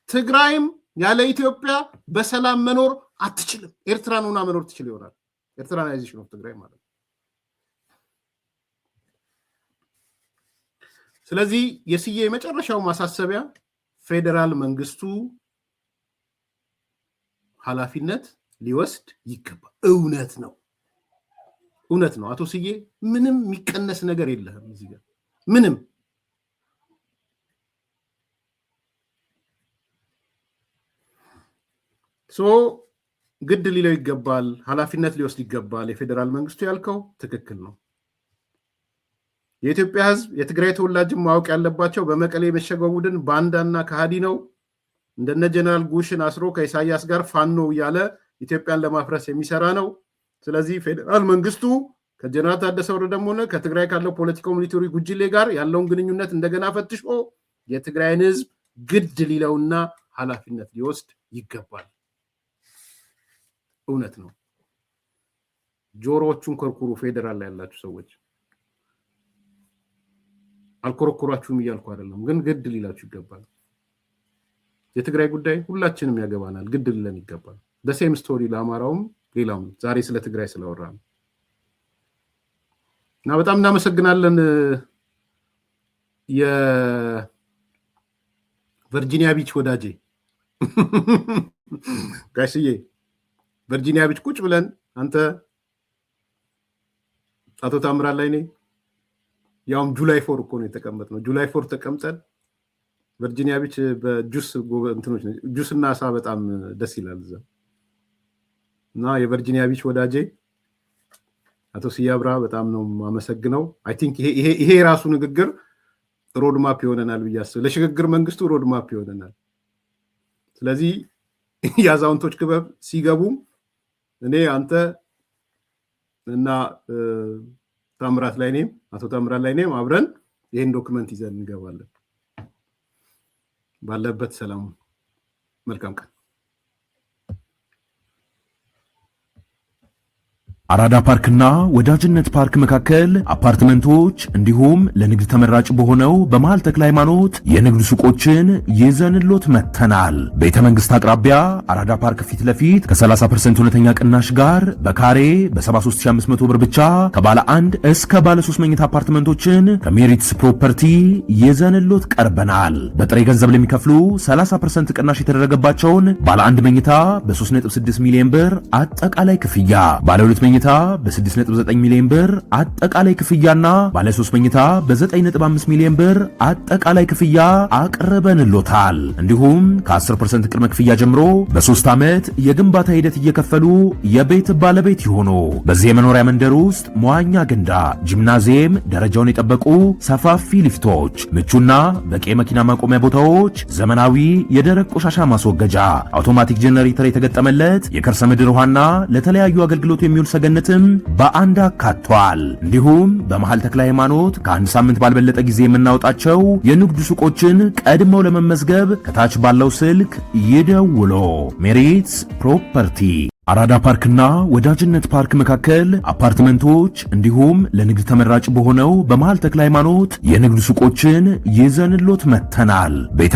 ትግራይም ያለ ኢትዮጵያ በሰላም መኖር አትችልም። ኤርትራን ሆና መኖር ትችል ይሆናል። ኤርትራናይዜሽን ኦፍ ትግራይ ማለት ነው። ስለዚህ የስዬ የመጨረሻው ማሳሰቢያ ፌዴራል መንግስቱ ኃላፊነት ሊወስድ ይገባል። እውነት ነው አቶ ስዬ፣ ምንም የሚቀነስ ነገር የለህም እዚህ ጋር ምንም። ግድ ሊለው ይገባል፣ ኃላፊነት ሊወስድ ይገባል። የፌዴራል መንግስቱ ያልከው ትክክል ነው። የኢትዮጵያ ህዝብ የትግራይ ተወላጅን ማወቅ ያለባቸው በመቀሌ የመሸገው ቡድን ባንዳና ከሃዲ ነው። እንደነ ጀነራል ጉሽን አስሮ ከኢሳያስ ጋር ፋኖ እያለ ኢትዮጵያን ለማፍረስ የሚሰራ ነው። ስለዚህ ፌደራል መንግስቱ ከጀነራል ታደሰ ወረደም ሆነ ከትግራይ ካለው ፖለቲካል ሚሊተሪ ጉጅሌ ጋር ያለውን ግንኙነት እንደገና ፈትሾ የትግራይን ህዝብ ግድ ሊለውና ኃላፊነት ሊወስድ ይገባል። እውነት ነው። ጆሮዎቹን ኮርኩሩ። ፌደራል ላይ ያላችሁ ሰዎች አልኮረኮራችሁም እያልኩ አይደለም፣ ግን ግድ ሊላችሁ ይገባል። የትግራይ ጉዳይ ሁላችንም ያገባናል፣ ግድ ሊለን ይገባል። በሴም ስቶሪ ለአማራውም ሌላውም ዛሬ ስለ ትግራይ ስለወራ ነው እና በጣም እናመሰግናለን። የቨርጂኒያ ቢች ወዳጄ ጋሽዬ ቨርጂኒያ ቢች ቁጭ ብለን አንተ አቶ ታምራት ላይ ነኝ ያውም ጁላይ 4 እኮ ነው የተቀመጥነው። ጁላይ 4 ተቀምጠን ቨርጂኒያ ቢች በጁስ እንትኖች ጁስ እና አሳ በጣም ደስ ይላል እዛ እና የቨርጂኒያ ቢች ወዳጄ አቶ ሲያብራ በጣም ነው ማመሰግነው። አይ ቲንክ ይሄ ራሱ ንግግር ሮድማፕ ይሆነናል ብያስ ለሽግግር መንግስቱ ሮድማፕ ይሆነናል። ስለዚህ የአዛውንቶች ክበብ ሲገቡ እኔ አንተ እና ታምራት ላይ ነኝ አቶ ታምራት ላይ ነኝ አብረን ይሄን ዶክመንት ይዘን እንገባለን። ባለበት ሰላም መልካም ቀን። አራዳ ፓርክና ወዳጅነት ፓርክ መካከል አፓርትመንቶች እንዲሁም ለንግድ ተመራጭ በሆነው በመሃል ተክለ ሃይማኖት የንግድ ሱቆችን ይዘንሎት መተናል። ቤተ መንግስት አቅራቢያ አራዳ ፓርክ ፊት ለፊት ከ30% እውነተኛ ቅናሽ ጋር በካሬ በ73500 ብር ብቻ ከባለ 1 እስከ ባለ 3 መኝታ አፓርትመንቶችን ከሜሪትስ ፕሮፐርቲ ይዘንሎት ቀርበናል። በጥሬ ገንዘብ ለሚከፍሉ 30% ቅናሽ የተደረገባቸውን ባለ 1 መኝታ በ3.6 ሚሊዮን ብር አጠቃላይ ክፍያ፣ ባለ 2 መኝታ በ6.9 ሚሊዮን ብር አጠቃላይ ክፍያና ባለ 3 መኝታ በ9.5 ሚሊዮን ብር አጠቃላይ ክፍያ አቅርበንሎታል። እንዲሁም ከ10% ቅድመ ክፍያ ጀምሮ በ3 ዓመት የግንባታ ሂደት እየከፈሉ የቤት ባለቤት ይሆኑ። በዚህ የመኖሪያ መንደር ውስጥ መዋኛ ገንዳ፣ ጂምናዚየም፣ ደረጃውን የጠበቁ ሰፋፊ ሊፍቶች፣ ምቹና በቂ መኪና ማቆሚያ ቦታዎች፣ ዘመናዊ የደረቅ ቆሻሻ ማስወገጃ፣ አውቶማቲክ ጄነሬተር የተገጠመለት የከርሰ ምድር ውሃና ለተለያዩ አገልግሎት የሚውል ሰገነትም በአንድ አካቷል። እንዲሁም በመሃል ተክለ ሃይማኖት ከአንድ ሳምንት ባልበለጠ ጊዜ የምናወጣቸው የንግድ ሱቆችን ቀድመው ለመመዝገብ ከታች ባለው ስልክ ይደውሎ። ሜሪትስ ፕሮፐርቲ አራዳ ፓርክና ወዳጅነት ፓርክ መካከል አፓርትመንቶች እንዲሁም ለንግድ ተመራጭ በሆነው በመሃል ተክለ ሃይማኖት የንግድ ሱቆችን ይዘንሎት መተናል። ቤተ